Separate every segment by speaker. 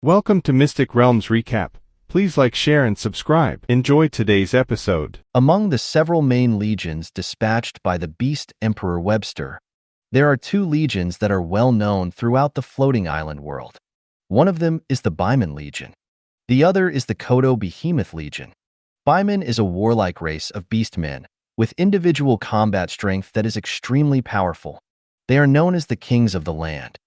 Speaker 1: Welcome to Mystic Realms Recap. Please like, share, and subscribe. Enjoy today's episode.
Speaker 2: Among the several main legions dispatched by the Beast Emperor Webster, there are two legions that are well known throughout the floating island world. One of them is the Baiman Legion. The other is the Kodo Behemoth Legion. Baiman is a warlike race of beastmen with individual combat strength that is extremely powerful. They are known as the kings of the land.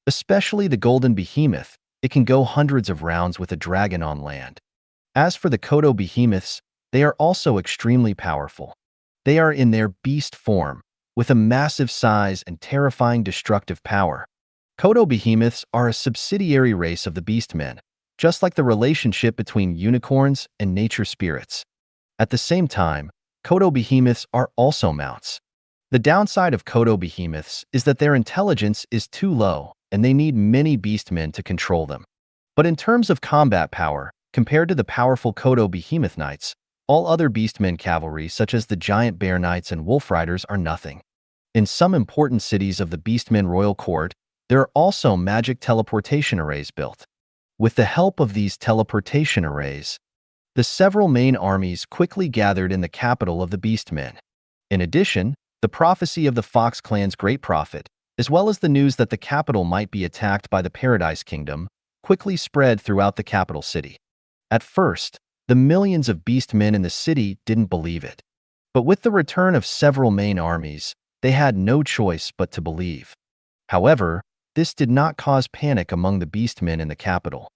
Speaker 2: Especially the Golden Behemoth, it can go hundreds of rounds with a dragon on land. As for the Kodo Behemoths, they are also extremely powerful. They are in their beast form, with a massive size and terrifying destructive power. Kodo Behemoths are a subsidiary race of the beastmen, just like the relationship between unicorns and nature spirits. At the same time, Kodo Behemoths are also mounts. The downside of Kodo Behemoths is that their intelligence is too low, and they need many beastmen to control them. But in terms of combat power, compared to the powerful Kodo Behemoth Knights, all other beastmen cavalry such as the Giant Bear Knights and Wolf Riders are nothing. In some important cities of the Beastmen Royal Court, there are also magic teleportation arrays built. With the help of these teleportation arrays, the several main armies quickly gathered in the capital of the Beastmen. In addition, the prophecy of the Fox Clan's great prophet, as well as the news that the capital might be attacked by the Paradise Kingdom, quickly spread throughout the capital city. At first, the millions of beastmen in the city didn't believe it. But with the return of several main armies, they had no choice but to believe. However, this did not cause panic among the beastmen in the capital,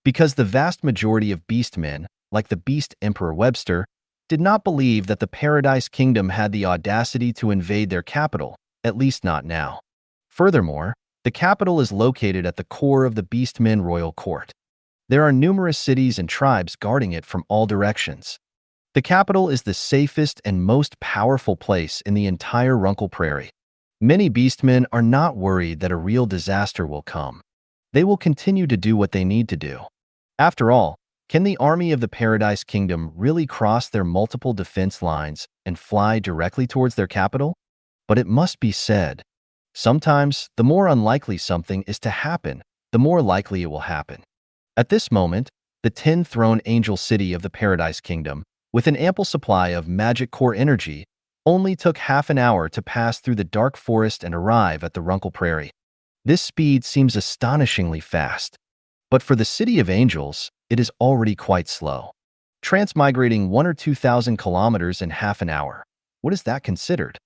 Speaker 2: because the vast majority of beastmen, like the Beast Emperor Webster, did not believe that the Paradise Kingdom had the audacity to invade their capital, at least not now. Furthermore, the capital is located at the core of the Beastmen Royal Court. There are numerous cities and tribes guarding it from all directions. The capital is the safest and most powerful place in the entire Runkle Prairie. Many beastmen are not worried that a real disaster will come. They will continue to do what they need to do. After all, can the army of the Paradise Kingdom really cross their multiple defense lines and fly directly towards their capital? But it must be said, sometimes, the more unlikely something is to happen, the more likely it will happen. At this moment, the 10-throne angel city of the Paradise Kingdom, with an ample supply of magic core energy, only took half an hour to pass through the dark forest and arrive at the Runkle Prairie. This speed seems astonishingly fast. But for the City of Angels, it is already quite slow. Transmigrating 1,000 or 2,000 kilometers in half an hour. What is that considered?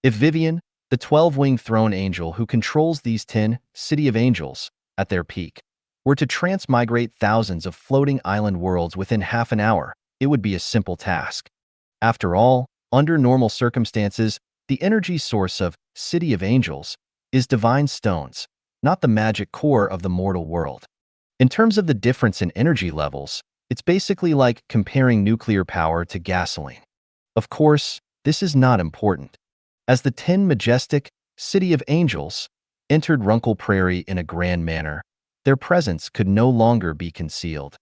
Speaker 2: If Vivian, the 12-winged throne angel who controls these 10 City of Angels, at their peak, were to transmigrate thousands of floating island worlds within half an hour, it would be a simple task. After all, under normal circumstances, the energy source of City of Angels is divine stones, not the magic core of the mortal world. In terms of the difference in energy levels, it's basically like comparing nuclear power to gasoline. Of course, this is not important. As the 10 majestic City of Angels entered Runkle Prairie in a grand manner, their presence could no longer be concealed.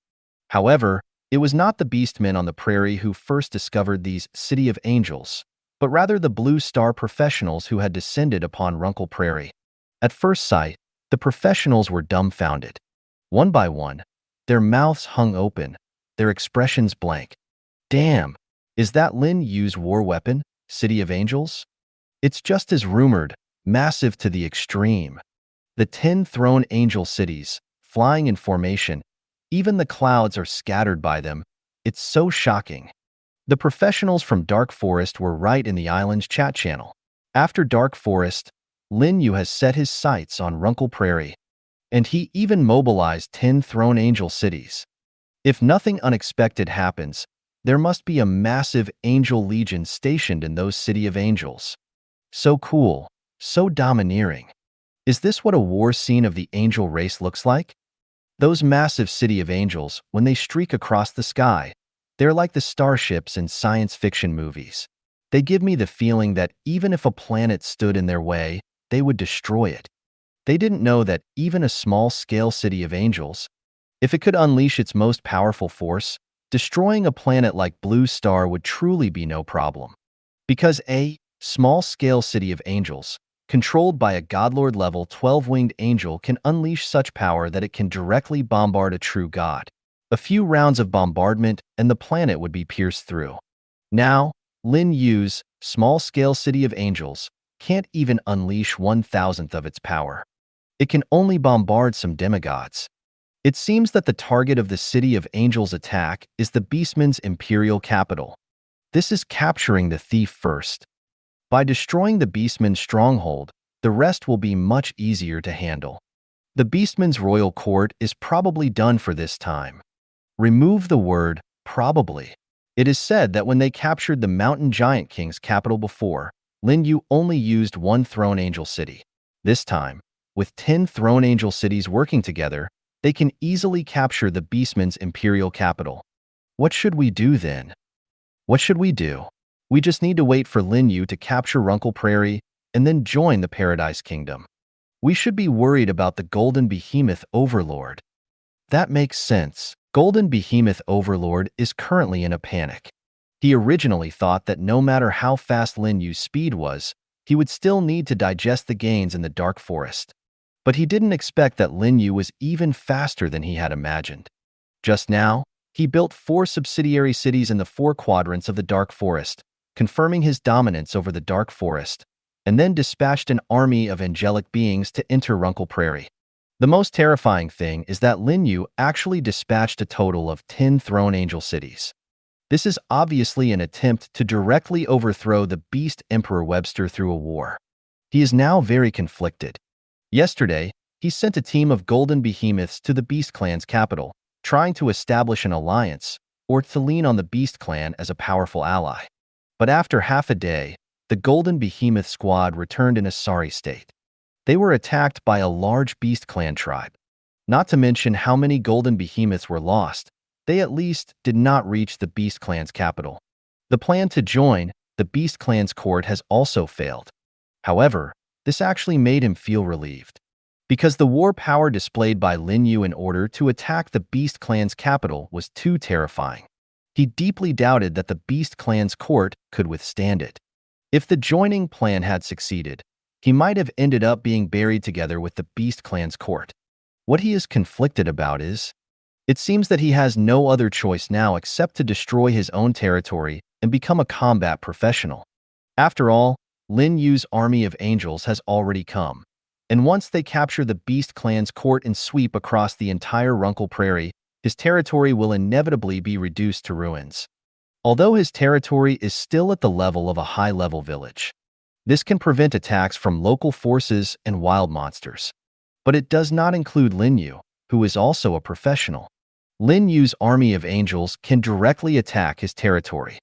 Speaker 2: However, it was not the beastmen on the prairie who first discovered these City of Angels, but rather the Blue Star professionals who had descended upon Runkle Prairie. At first sight, the professionals were dumbfounded. One by one, their mouths hung open, their expressions blank. Damn, is that Lin Yu's war weapon, City of Angels? It's just as rumored, massive to the extreme. The 10 throne angel cities, flying in formation, even the clouds are scattered by them. It's so shocking. The professionals from Dark Forest were right in the island's chat channel. After Dark Forest, Lin Yu has set his sights on Runkle Prairie, and he even mobilized 10 throne angel cities. If nothing unexpected happens, there must be a massive angel legion stationed in those City of Angels. So cool, so domineering. Is this what a war scene of the angel race looks like? Those massive City of Angels, when they streak across the sky, they're like the starships in science fiction movies. They give me the feeling that even if a planet stood in their way, they would destroy it. They didn't know that even a small-scale City of Angels, if it could unleash its most powerful force, destroying a planet like Blue Star would truly be no problem. Because a small-scale City of Angels controlled by a godlord level 12-winged angel, can unleash such power that it can directly bombard a true god. A few rounds of bombardment and the planet would be pierced through. Now, Lin Yu's small-scale city of angels can't even unleash 1,000th of its power. It can only bombard some demigods. It seems that the target of the City of Angels attack is the Beastman's imperial capital. This is capturing the thief first. By destroying the Beastman's stronghold, the rest will be much easier to handle. The Beastman's royal court is probably done for this time. Remove the word probably. It is said that when they captured the Mountain Giant King's capital before, Lin Yu only used one Throne Angel city. This time, with 10 Throne Angel cities working together, they can easily capture the Beastman's imperial capital. What should we do then? What should we do? We just need to wait for Lin Yu to capture Runkle Prairie and then join the Paradise Kingdom. We should be worried about the Golden Behemoth Overlord. That makes sense. Golden Behemoth Overlord is currently in a panic. He originally thought that no matter how fast Lin Yu's speed was, he would still need to digest the gains in the Dark Forest. But he didn't expect that Lin Yu was even faster than he had imagined. Just now, he built 4 subsidiary cities in the 4 quadrants of the Dark Forest, confirming his dominance over the Dark Forest, and then dispatched an army of angelic beings to enter Runkle Prairie. The most terrifying thing is that Lin Yu actually dispatched a total of 10 Throne Angel cities. This is obviously an attempt to directly overthrow the Beast Emperor Webster through a war. He is now very conflicted. Yesterday, he sent a team of Golden Behemoths to the Beast Clan's capital, trying to establish an alliance or to lean on the Beast Clan as a powerful ally. But after half a day, the Golden Behemoth squad returned in a sorry state. They were attacked by a large Beast Clan tribe. Not to mention how many Golden Behemoths were lost, they at least did not reach the Beast Clan's capital. The plan to join the Beast Clan's court has also failed. However, this actually made him feel relieved. Because the war power displayed by Lin Yu in order to attack the Beast Clan's capital was too terrifying. He deeply doubted that the Beast Clan's court could withstand it. If the joining plan had succeeded, he might have ended up being buried together with the Beast Clan's court. What he is conflicted about is, it seems that he has no other choice now except to destroy his own territory and become a combat professional. After all, Lin Yu's army of angels has already come, and once they capture the Beast Clan's court and sweep across the entire Runkle Prairie, his territory will inevitably be reduced to ruins. Although his territory is still at the level of a high-level village. This can prevent attacks from local forces and wild monsters. But it does not include Lin Yu, who is also a professional. Lin Yu's army of angels can directly attack his territory.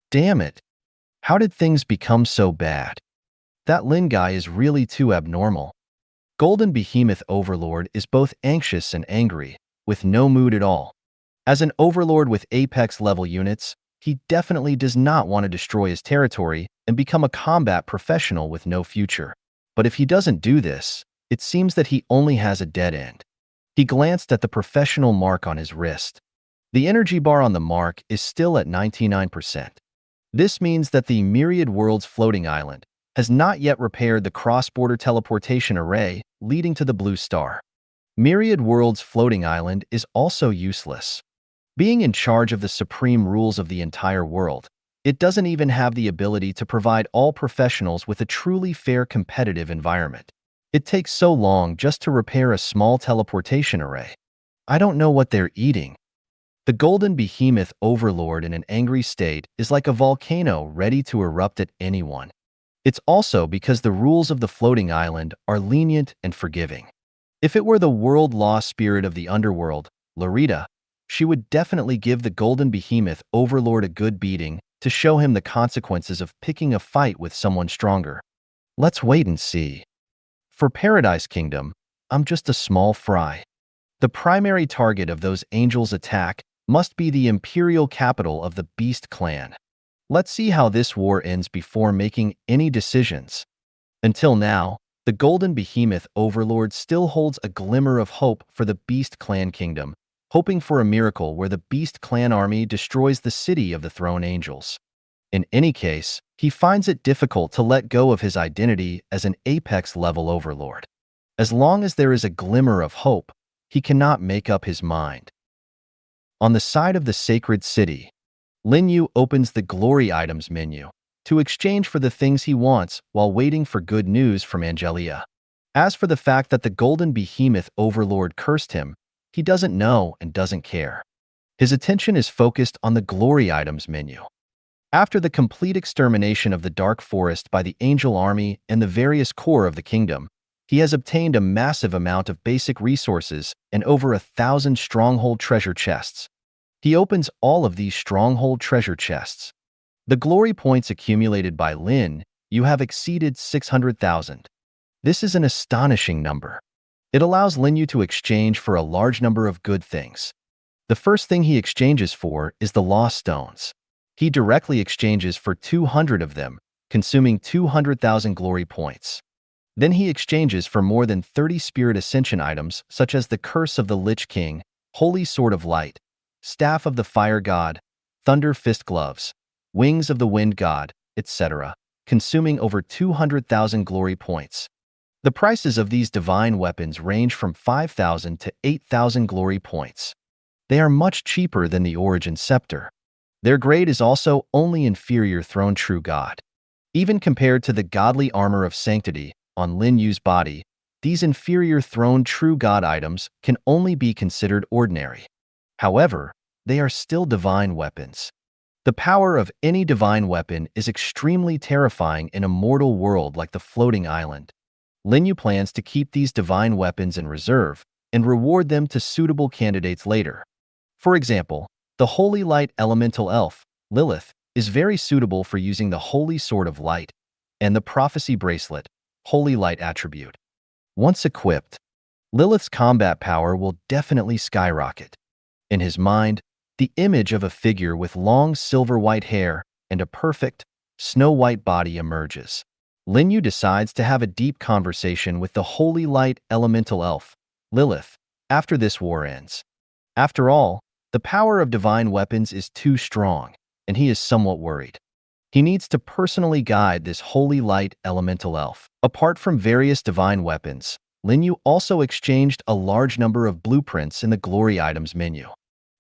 Speaker 2: Damn it! How did things become so bad? That Lin guy is really too abnormal. Golden Behemoth Overlord is both anxious and angry, with no mood at all. As an overlord with Apex-level units, he definitely does not want to destroy his territory and become a combat professional with no future. But if he doesn't do this, it seems that he only has a dead end. He glanced at the professional mark on his wrist. The energy bar on the mark is still at 99%. This means that the Myriad Worlds floating island has not yet repaired the cross-border teleportation array leading to the blue star. Myriad Worlds floating island is also useless. Being in charge of the supreme rules of the entire world, it doesn't even have the ability to provide all professionals with a truly fair competitive environment. It takes so long just to repair a small teleportation array. I don't know what they're eating. The Golden Behemoth Overlord in an angry state is like a volcano ready to erupt at anyone. It's also because the rules of the floating island are lenient and forgiving. If it were the world-lost spirit of the underworld, Larita, she would definitely give the Golden Behemoth Overlord a good beating to show him the consequences of picking a fight with someone stronger. Let's wait and see. For Paradise Kingdom, I'm just a small fry. The primary target of those angels' attack must be the imperial capital of the Beast Clan. Let's see how this war ends before making any decisions. Until now, the Golden Behemoth Overlord still holds a glimmer of hope for the Beast Clan Kingdom, hoping for a miracle where the Beast Clan army destroys the city of the Throne Angels. In any case, He finds it difficult to let go of his identity as an apex-level overlord. As long as there is a glimmer of hope, he cannot make up his mind. On the side of the sacred city, Lin Yu opens the glory items menu to exchange for the things he wants while waiting for good news from Angelia. As for the fact that the golden behemoth overlord cursed him, he doesn't know and doesn't care. His attention is focused on the glory items menu. After the complete extermination of the Dark Forest by the Angel Army and the various core of the kingdom, he has obtained a massive amount of basic resources and over 1,000 stronghold treasure chests. He opens all of these stronghold treasure chests. The glory points accumulated by Lin Yu have exceeded 600,000. This is an astonishing number. It allows Lin Yu to exchange for a large number of good things. The first thing he exchanges for is the Lost Stones. He directly exchanges for 200 of them, consuming 200,000 glory points. Then he exchanges for more than 30 Spirit Ascension items such as the Curse of the Lich King, Holy Sword of Light, Staff of the Fire God, Thunder Fist Gloves, Wings of the Wind God, etc., consuming over 200,000 glory points. The prices of these divine weapons range from 5,000 to 8,000 glory points. They are much cheaper than the Origin Scepter. Their grade is also only inferior Throne True God. Even compared to the godly armor of sanctity on Lin Yu's body, these inferior Throne True God items can only be considered ordinary. However, they are still divine weapons. The power of any divine weapon is extremely terrifying in a mortal world like the floating island. Lin Yu plans to keep these divine weapons in reserve and reward them to suitable candidates later. For example, the Holy Light Elemental Elf, Lilith, is very suitable for using the Holy Sword of Light and the Prophecy Bracelet, Holy Light Attribute. Once equipped, Lilith's combat power will definitely skyrocket. In his mind, the image of a figure with long silver-white hair and a perfect, snow-white body emerges. Lin Yu decides to have a deep conversation with the Holy Light Elemental Elf, Lilith, after this war ends. After all, the power of divine weapons is too strong, and he is somewhat worried. He needs to personally guide this Holy Light Elemental Elf. Apart from various divine weapons, Lin Yu also exchanged a large number of blueprints in the Glory Items menu.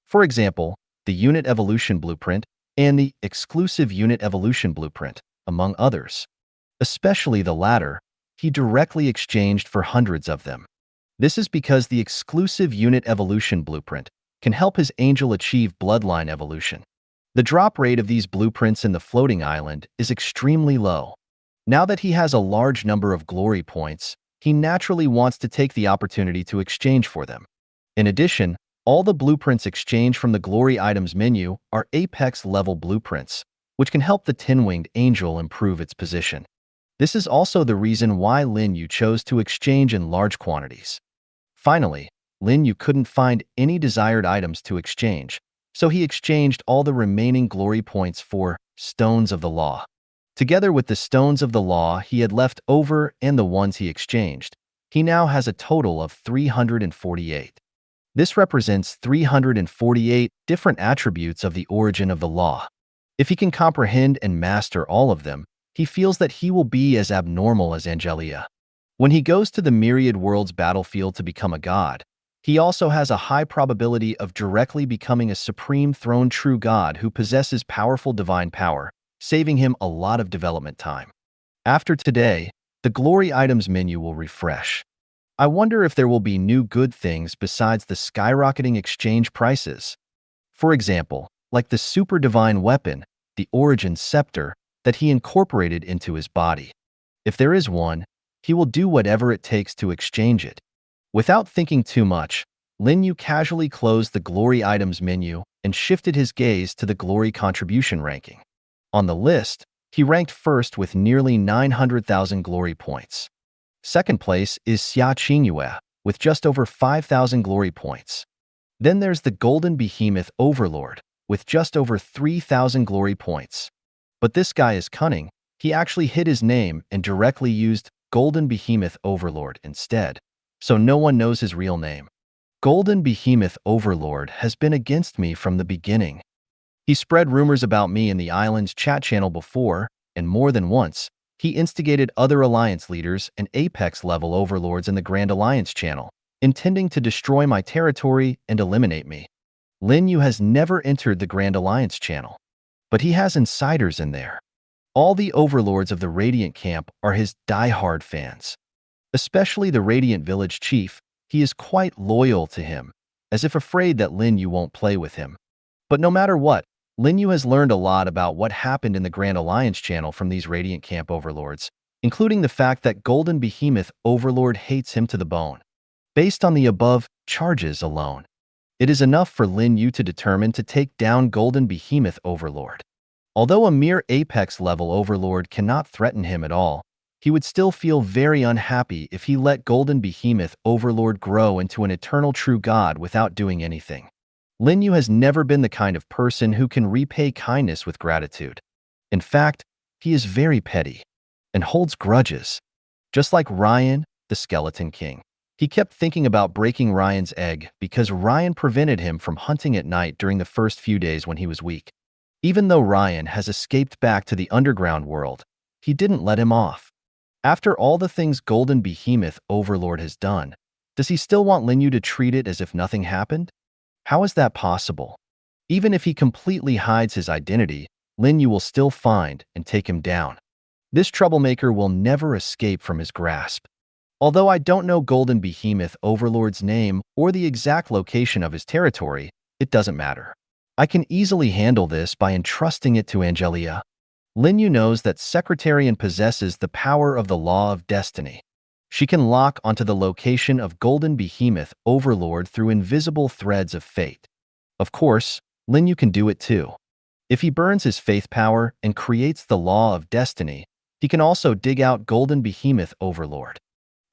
Speaker 2: For example, the Unit Evolution Blueprint and the Exclusive Unit Evolution Blueprint, among others. Especially the latter, he directly exchanged for hundreds of them. This is because the Exclusive Unit Evolution Blueprint can help his angel achieve bloodline evolution. The drop rate of these blueprints in the floating island is extremely low. Now that he has a large number of glory points, he naturally wants to take the opportunity to exchange for them. In addition, all the blueprints exchanged from the Glory Items menu are Apex-level blueprints, which can help the Tin-Winged Angel improve its position. This is also the reason why Lin Yu chose to exchange in large quantities. Finally, Lin Yu couldn't find any desired items to exchange, so he exchanged all the remaining glory points for Stones of the Law. Together with the Stones of the Law he had left over and the ones he exchanged, he now has a total of 348. This represents 348 different attributes of the origin of the law. If he can comprehend and master all of them, he feels that he will be as abnormal as Angelia. When he goes to the Myriad Worlds battlefield to become a god, he also has a high probability of directly becoming a supreme throne true god who possesses powerful divine power, saving him a lot of development time. After today, the Glory Items menu will refresh. I wonder if there will be new good things besides the skyrocketing exchange prices. For example, like the super divine weapon, the Origin Scepter, that he incorporated into his body. If there is one, he will do whatever it takes to exchange it. Without thinking too much, Lin Yu casually closed the Glory Items menu and shifted his gaze to the Glory Contribution ranking. On the list, he ranked first with nearly 900,000 glory points. Second place is Xia Qingyue with just over 5,000 glory points. Then there's the Golden Behemoth Overlord with just over 3,000 glory points. But this guy is cunning. He actually hid his name and directly used Golden Behemoth Overlord instead, so no one knows his real name. Golden Behemoth Overlord has been against me from the beginning. He spread rumors about me in the island's chat channel before, and more than once, he instigated other alliance leaders and apex-level overlords in the Grand Alliance channel, intending to destroy my territory and eliminate me. Lin Yu has never entered the Grand Alliance channel, but he has insiders in there. All the overlords of the Radiant camp are his die-hard fans. Especially the Radiant village chief, he is quite loyal to him, as if afraid that Lin Yu won't play with him. But no matter what, Lin Yu has learned a lot about what happened in the Grand Alliance channel from these Radiant camp overlords, including the fact that Golden Behemoth Overlord hates him to the bone. Based on the above charges alone, it is enough for Lin Yu to determine to take down Golden Behemoth Overlord. Although a mere apex-level overlord cannot threaten him at all, he would still feel very unhappy if he let Golden Behemoth Overlord grow into an eternal true god without doing anything. Lin Yu has never been the kind of person who can repay kindness with gratitude. In fact, he is very petty and holds grudges. Just like Ryan, the Skeleton King. He kept thinking about breaking Ryan's egg because Ryan prevented him from hunting at night during the first few days when he was weak. Even though Ryan has escaped back to the underground world, he didn't let him off. After all the things Golden Behemoth Overlord has done, does he still want Lin Yu to treat it as if nothing happened? How is that possible? Even if he completely hides his identity, Lin Yu will still find and take him down. This troublemaker will never escape from his grasp. Although I don't know Golden Behemoth Overlord's name or the exact location of his territory, it doesn't matter. I can easily handle this by entrusting it to Angelia. Lin Yu knows that Secretarian possesses the power of the Law of Destiny. She can lock onto the location of Golden Behemoth Overlord through invisible threads of fate. Of course, Lin Yu can do it too. If he burns his faith power and creates the Law of Destiny, he can also dig out Golden Behemoth Overlord.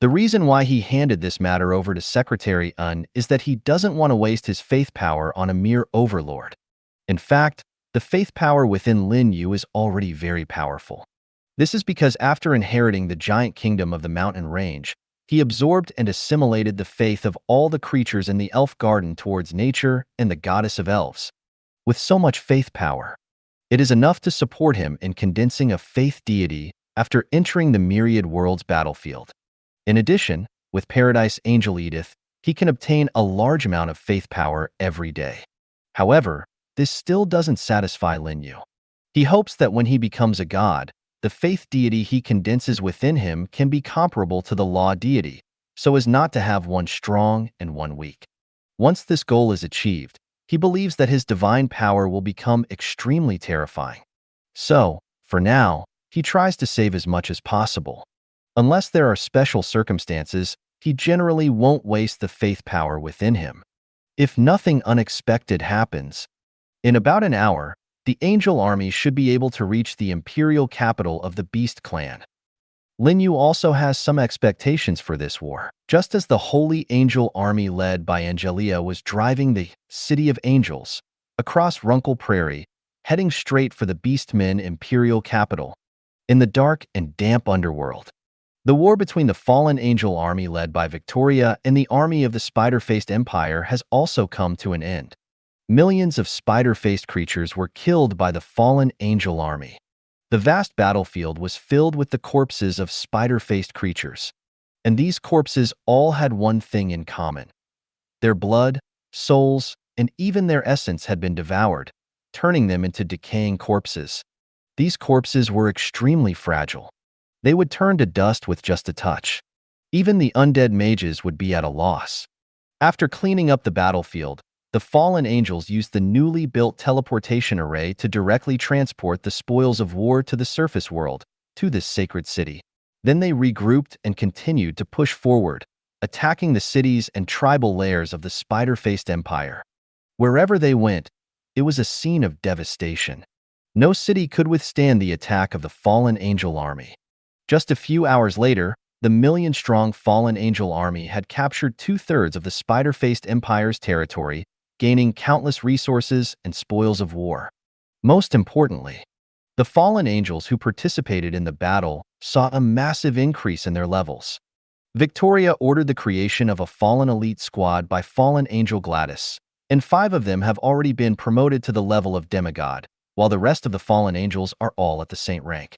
Speaker 2: The reason why he handed this matter over to Secretary Un is that he doesn't want to waste his faith power on a mere overlord. In fact, the faith power within Lin Yu is already very powerful. This is because after inheriting the giant kingdom of the mountain range, he absorbed and assimilated the faith of all the creatures in the elf garden towards nature and the goddess of elves. With so much faith power, it is enough to support him in condensing a faith deity after entering the myriad world's battlefield. In addition, with Paradise Angel Edith, he can obtain a large amount of faith power every day. However, this still doesn't satisfy Lin Yu. He hopes that when he becomes a god, the faith deity he condenses within him can be comparable to the law deity, so as not to have one strong and one weak. Once this goal is achieved, he believes that his divine power will become extremely terrifying. So, for now, he tries to save as much as possible. Unless there are special circumstances, he generally won't waste the faith power within him. If nothing unexpected happens, in about an hour, the Angel Army should be able to reach the imperial capital of the Beast Clan. Lin Yu also has some expectations for this war. Just as the Holy Angel Army led by Angelia was driving the City of Angels across Runkle Prairie, heading straight for the Beastmen imperial capital, in the dark and damp underworld. The war between the fallen angel army led by Victoria and the army of the spider-faced empire has also come to an end. Millions of spider-faced creatures were killed by the fallen angel army. The vast battlefield was filled with the corpses of spider-faced creatures. And these corpses all had one thing in common. Their blood, souls, and even their essence had been devoured, turning them into decaying corpses. These corpses were extremely fragile. They would turn to dust with just a touch. Even the undead mages would be at a loss. After cleaning up the battlefield, the fallen angels used the newly built teleportation array to directly transport the spoils of war to the surface world, to this sacred city. Then they regrouped and continued to push forward, attacking the cities and tribal layers of the spider-faced empire. Wherever they went, it was a scene of devastation. No city could withstand the attack of the fallen angel army. Just a few hours later, the million-strong fallen angel army had captured 2/3 of the spider-faced empire's territory, gaining countless resources and spoils of war. Most importantly, the fallen angels who participated in the battle saw a massive increase in their levels. Victoria ordered the creation of a fallen elite squad by fallen angel Gladys, and 5 of them have already been promoted to the level of demigod, while the rest of the fallen angels are all at the saint rank.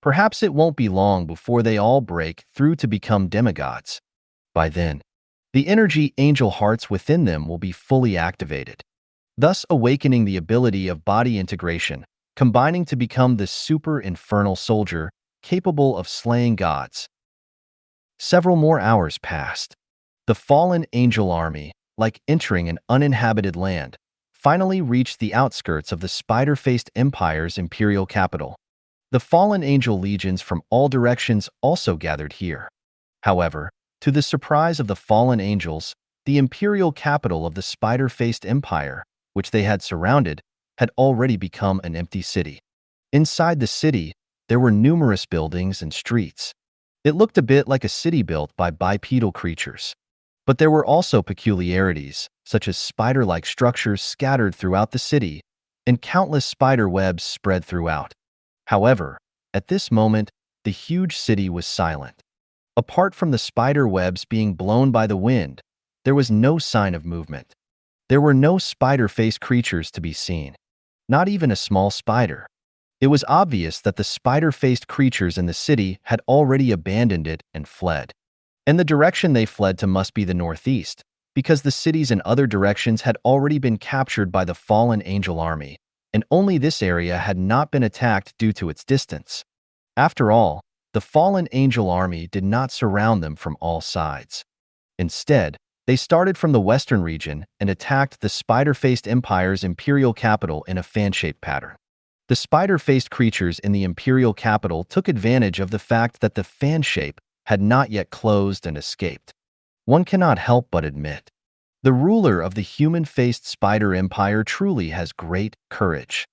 Speaker 2: Perhaps it won't be long before they all break through to become demigods. By then, the energy angel hearts within them will be fully activated, thus awakening the ability of body integration, combining to become the super infernal soldier capable of slaying gods. Several more hours passed. The fallen angel army, like entering an uninhabited land, finally reached the outskirts of the spider-faced empire's imperial capital. The fallen angel legions from all directions also gathered here. However, to the surprise of the fallen angels, the imperial capital of the spider-faced empire, which they had surrounded, had already become an empty city. Inside the city, there were numerous buildings and streets. It looked a bit like a city built by bipedal creatures. But there were also peculiarities, such as spider-like structures scattered throughout the city, and countless spider webs spread throughout. However, at this moment, the huge city was silent. Apart from the spider webs being blown by the wind, there was no sign of movement. There were no spider-faced creatures to be seen, not even a small spider. It was obvious that the spider-faced creatures in the city had already abandoned it and fled. And the direction they fled to must be the northeast, because the cities in other directions had already been captured by the fallen angel army, and only this area had not been attacked due to its distance. After all, the fallen angel army did not surround them from all sides. Instead, they started from the western region and attacked the spider-faced empire's imperial capital in a fan-shaped pattern. The spider-faced creatures in the imperial capital took advantage of the fact that the fan shape had not yet closed and escaped. One cannot help but admit, the ruler of the human-faced spider empire truly has great courage.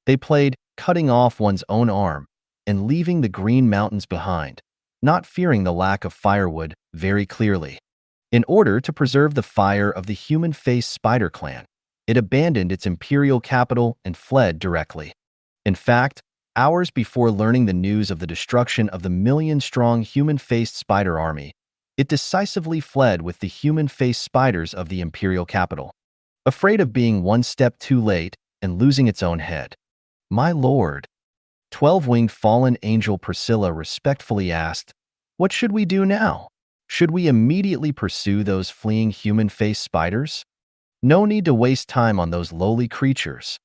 Speaker 2: They played cutting off one's own arm and leaving the green mountains behind, not fearing the lack of firewood, very clearly. In order to preserve the fire of the human-faced spider clan, it abandoned its imperial capital and fled directly. In fact, hours before learning the news of the destruction of the million-strong human-faced spider army, it decisively fled with the human-faced spiders of the imperial capital, afraid of being one step too late and losing its own head. "My lord," 12-winged fallen angel Priscilla respectfully asked, "what should we do now? Should we immediately pursue those fleeing human-faced spiders? No need to waste time on those lowly creatures.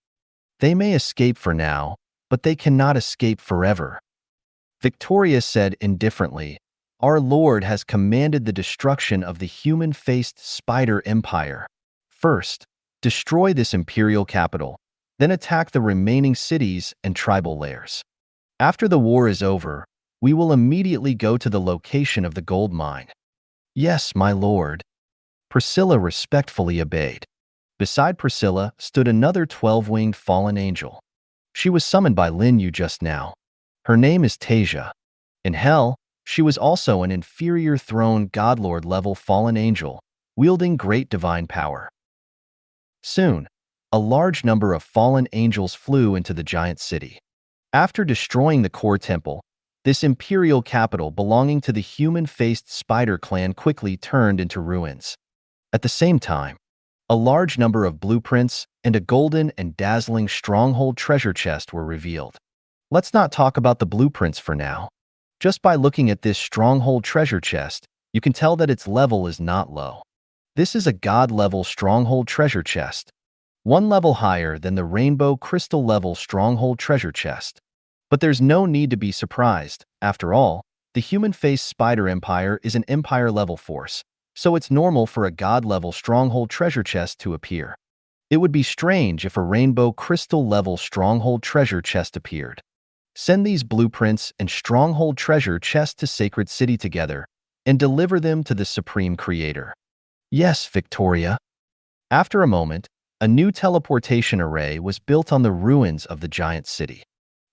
Speaker 2: They may escape for now, but they cannot escape forever." Victoria said indifferently, "Our Lord has commanded the destruction of the human-faced spider empire. First, destroy this imperial capital, then attack the remaining cities and tribal lairs. After the war is over, we will immediately go to the location of the gold mine." "Yes, my lord." Priscilla respectfully obeyed. Beside Priscilla stood another 12-winged fallen angel. She was summoned by Lin Yu just now. Her name is Tasia. In hell, she was also an inferior throne godlord-level fallen angel, wielding great divine power. Soon, a large number of fallen angels flew into the giant city. After destroying the core temple, this imperial capital belonging to the human-faced spider clan quickly turned into ruins. At the same time, a large number of blueprints and a golden and dazzling stronghold treasure chest were revealed. Let's not talk about the blueprints for now. Just by looking at this stronghold treasure chest, you can tell that its level is not low. This is a god-level stronghold treasure chest, one level higher than the rainbow crystal-level stronghold treasure chest. But there's no need to be surprised. After all, the human-faced spider empire is an empire-level force, so it's normal for a god-level stronghold treasure chest to appear. It would be strange if a rainbow crystal-level stronghold treasure chest appeared. Send these blueprints and stronghold treasure chest to Sacred City together and deliver them to the Supreme Creator. "Yes, Victoria." After a moment, a new teleportation array was built on the ruins of the giant city.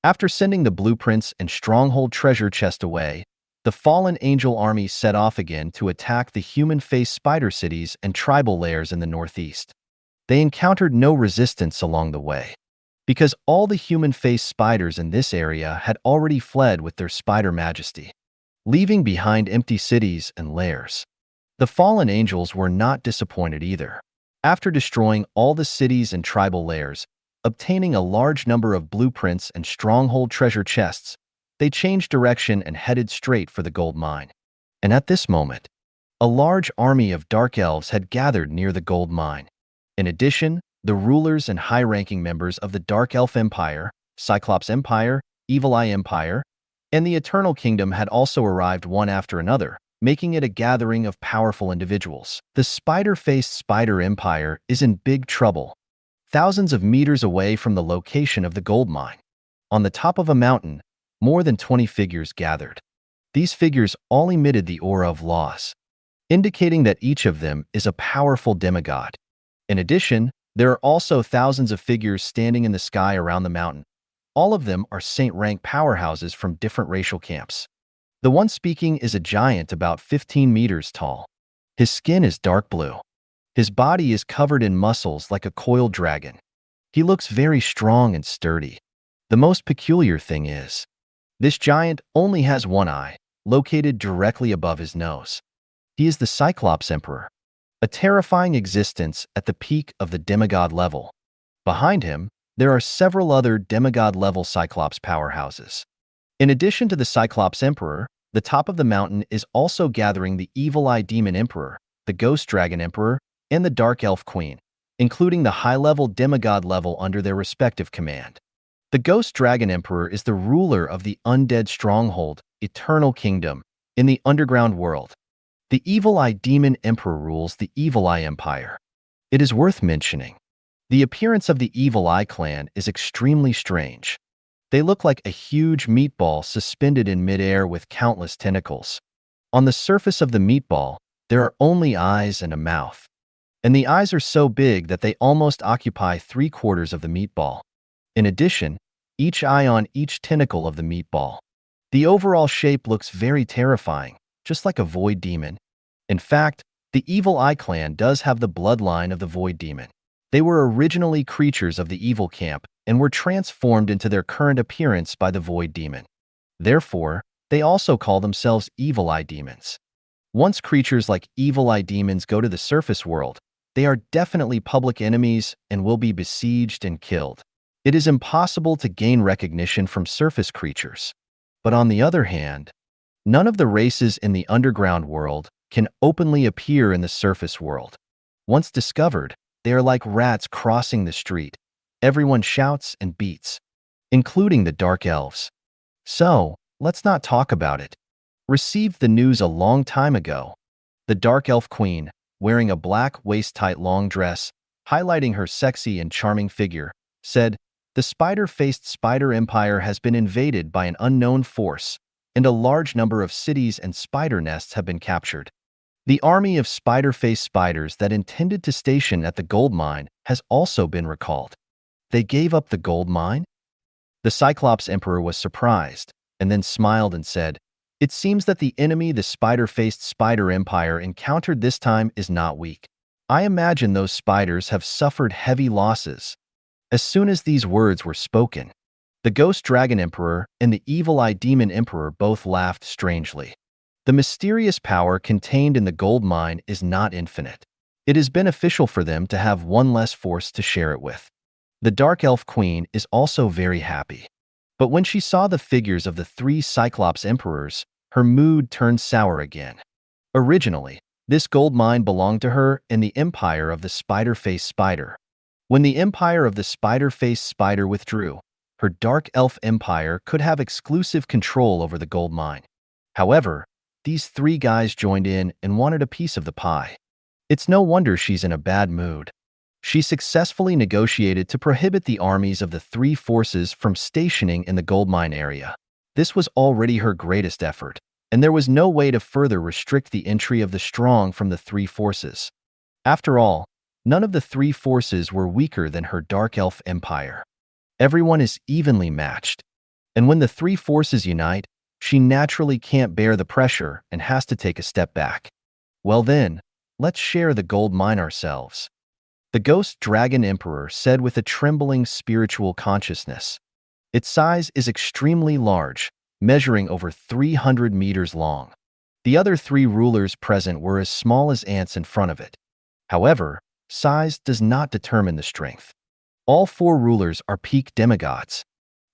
Speaker 2: After sending the blueprints and stronghold treasure chest away, the fallen angel army set off again to attack the human-faced spider cities and tribal lairs in the northeast. They encountered no resistance along the way, because all the human-faced spiders in this area had already fled with their spider majesty, leaving behind empty cities and lairs. The fallen angels were not disappointed either. After destroying all the cities and tribal lairs, obtaining a large number of blueprints and stronghold treasure chests, they changed direction and headed straight for the gold mine. And at this moment, a large army of dark elves had gathered near the gold mine. In addition, the rulers and high-ranking members of the Dark Elf Empire, Cyclops Empire, Evil Eye Empire, and the Eternal Kingdom had also arrived one after another, making it a gathering of powerful individuals. The spider-faced Spider Empire is in big trouble, thousands of meters away from the location of the gold mine. On the top of a mountain, more than 20 figures gathered. These figures all emitted the aura of loss, indicating that each of them is a powerful demigod. In addition, there are also thousands of figures standing in the sky around the mountain. All of them are saint-rank powerhouses from different racial camps. The one speaking is a giant about 15 meters tall. His skin is dark blue. His body is covered in muscles like a coiled dragon. He looks very strong and sturdy. The most peculiar thing is, this giant only has one eye, located directly above his nose. He is the Cyclops Emperor, a terrifying existence at the peak of the demigod level. Behind him, there are several other demigod-level Cyclops powerhouses. In addition to the Cyclops Emperor, the top of the mountain is also gathering the Evil Eye Demon Emperor, the Ghost Dragon Emperor, and the Dark Elf Queen, including the high-level demigod level under their respective command. The Ghost Dragon Emperor is the ruler of the undead stronghold, Eternal Kingdom, in the underground world. The Evil Eye Demon Emperor rules the Evil Eye Empire. It is worth mentioning, the appearance of the Evil Eye clan is extremely strange. They look like a huge meatball suspended in midair with countless tentacles. On the surface of the meatball, there are only eyes and a mouth. And the eyes are so big that they almost occupy 3/4 of the meatball. In addition, each eye on each tentacle of the meatball. The overall shape looks very terrifying, just like a void demon. In fact, the Evil Eye clan does have the bloodline of the void demon. They were originally creatures of the evil camp and were transformed into their current appearance by the void demon. Therefore, they also call themselves Evil Eye demons. Once creatures like Evil Eye demons go to the surface world, they are definitely public enemies and will be besieged and killed. It is impossible to gain recognition from surface creatures. But on the other hand, none of the races in the underground world can openly appear in the surface world. Once discovered, they are like rats crossing the street. Everyone shouts and beats, including the Dark Elves. So, let's not talk about it. Received the news a long time ago. The Dark Elf Queen, wearing a black waist-tight long dress, highlighting her sexy and charming figure, said, "The spider-faced Spider Empire has been invaded by an unknown force, and a large number of cities and spider nests have been captured. The army of spider-faced spiders that intended to station at the gold mine has also been recalled." They gave up the gold mine? The Cyclops Emperor was surprised, and then smiled and said, "It seems that the enemy the spider-faced Spider Empire encountered this time is not weak. I imagine those spiders have suffered heavy losses." As soon as these words were spoken, the Ghost Dragon Emperor and the Evil Eye Demon Emperor both laughed strangely. The mysterious power contained in the gold mine is not infinite. It is beneficial for them to have one less force to share it with. The Dark Elf Queen is also very happy. But when she saw the figures of the 3 Cyclops Emperors, her mood turned sour again. Originally, this gold mine belonged to her and the Empire of the Spider-Faced Spider. When the Empire of the Spider-Faced Spider withdrew, her Dark Elf Empire could have exclusive control over the gold mine. However, these 3 guys joined in and wanted a piece of the pie. It's no wonder she's in a bad mood. She successfully negotiated to prohibit the armies of the 3 forces from stationing in the gold mine area. This was already her greatest effort, and there was no way to further restrict the entry of the strong from the 3 forces. After all, none of the 3 forces were weaker than her Dark Elf Empire. Everyone is evenly matched, and when the 3 forces unite, she naturally can't bear the pressure and has to take a step back. Well then, let's share the gold mine ourselves. The Ghost Dragon Emperor said with a trembling spiritual consciousness. Its size is extremely large, measuring over 300 meters long. The other 3 rulers present were as small as ants in front of it. However, size does not determine the strength. All 4 rulers are peak demigods.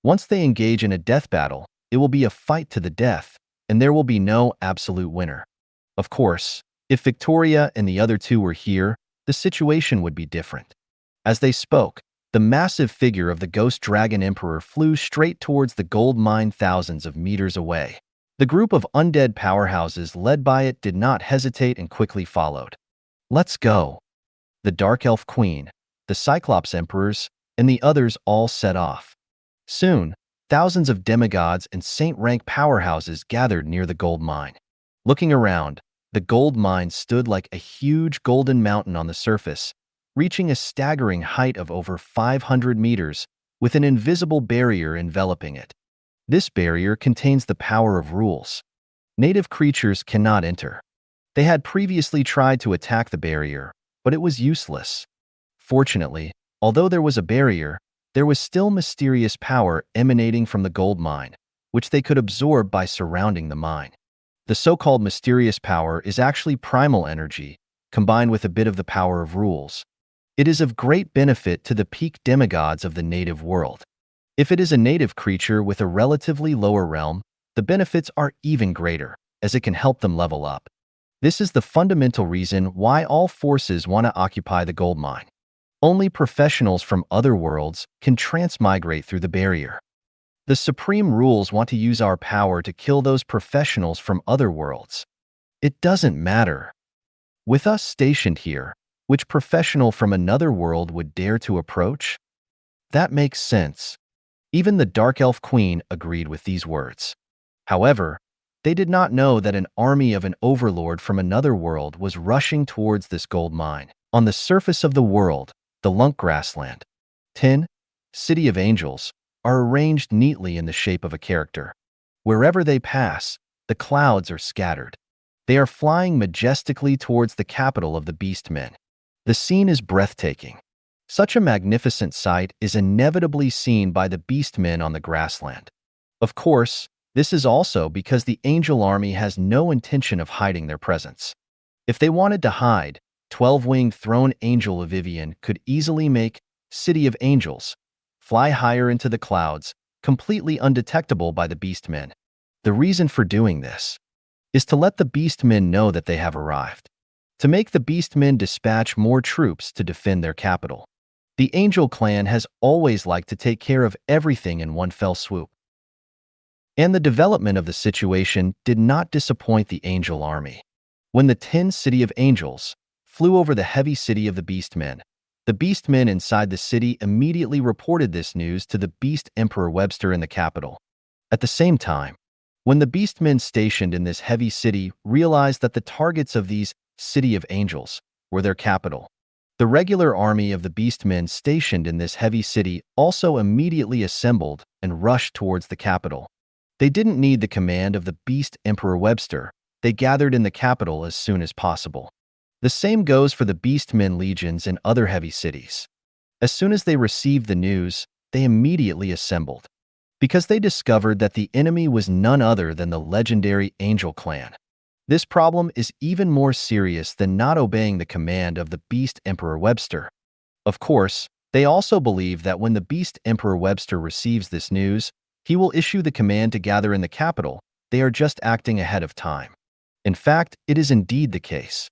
Speaker 2: Once they engage in a death battle, it will be a fight to the death, and there will be no absolute winner. Of course, if Victoria and the other two were here, the situation would be different. As they spoke, the massive figure of the Ghost Dragon Emperor flew straight towards the gold mine thousands of meters away. The group of undead powerhouses led by it did not hesitate and quickly followed. "Let's go." The Dark Elf Queen, the Cyclops Emperors, and the others all set off. Soon, thousands of demigods and saint-rank powerhouses gathered near the gold mine. Looking around, the gold mine stood like a huge golden mountain on the surface, reaching a staggering height of over 500 meters, with an invisible barrier enveloping it. This barrier contains the power of rules. Native creatures cannot enter. They had previously tried to attack the barrier, but it was useless. Fortunately, although there was a barrier, there was still mysterious power emanating from the gold mine, which they could absorb by surrounding the mine. The so-called mysterious power is actually primal energy, combined with a bit of the power of rules. It is of great benefit to the peak demigods of the native world. If it is a native creature with a relatively lower realm, the benefits are even greater, as it can help them level up. This is the fundamental reason why all forces want to occupy the gold mine. Only professionals from other worlds can transmigrate through the barrier. The Supreme Rules want to use our power to kill those professionals from other worlds. It doesn't matter. With us stationed here, which professional from another world would dare to approach? That makes sense. Even the Dark Elf Queen agreed with these words. However, they did not know that an army of an overlord from another world was rushing towards this gold mine. On the surface of the world, the Lunk Grassland, 10, City of Angels, are arranged neatly in the shape of a character. Wherever they pass, the clouds are scattered. They are flying majestically towards the capital of the Beastmen. The scene is breathtaking. Such a magnificent sight is inevitably seen by the Beastmen on the grassland. Of course, this is also because the angel army has no intention of hiding their presence. If they wanted to hide, 12-winged throne angel Vivian could easily make City of Angels fly higher into the clouds, completely undetectable by the Beastmen. The reason for doing this is to let the Beastmen know that they have arrived, to make the Beastmen dispatch more troops to defend their capital. The Angel clan has always liked to take care of everything in one fell swoop. And the development of the situation did not disappoint the Angel army. When the 10 City of Angels flew over the heavy city of the Beastmen inside the city immediately reported this news to the Beast Emperor Webster in the capital. At the same time, when the Beastmen stationed in this heavy city realized that the targets of these City of Angels were their capital, the regular army of the Beastmen stationed in this heavy city also immediately assembled and rushed towards the capital. They didn't need the command of the Beast Emperor Webster. They gathered in the capital as soon as possible. The same goes for the Beastmen legions in other heavy cities. As soon as they received the news, they immediately assembled, because they discovered that the enemy was none other than the legendary Angel clan. This problem is even more serious than not obeying the command of the Beast Emperor Webster. Of course, they also believe that when the Beast Emperor Webster receives this news, he will issue the command to gather in the capital. They are just acting ahead of time. In fact, it is indeed the case.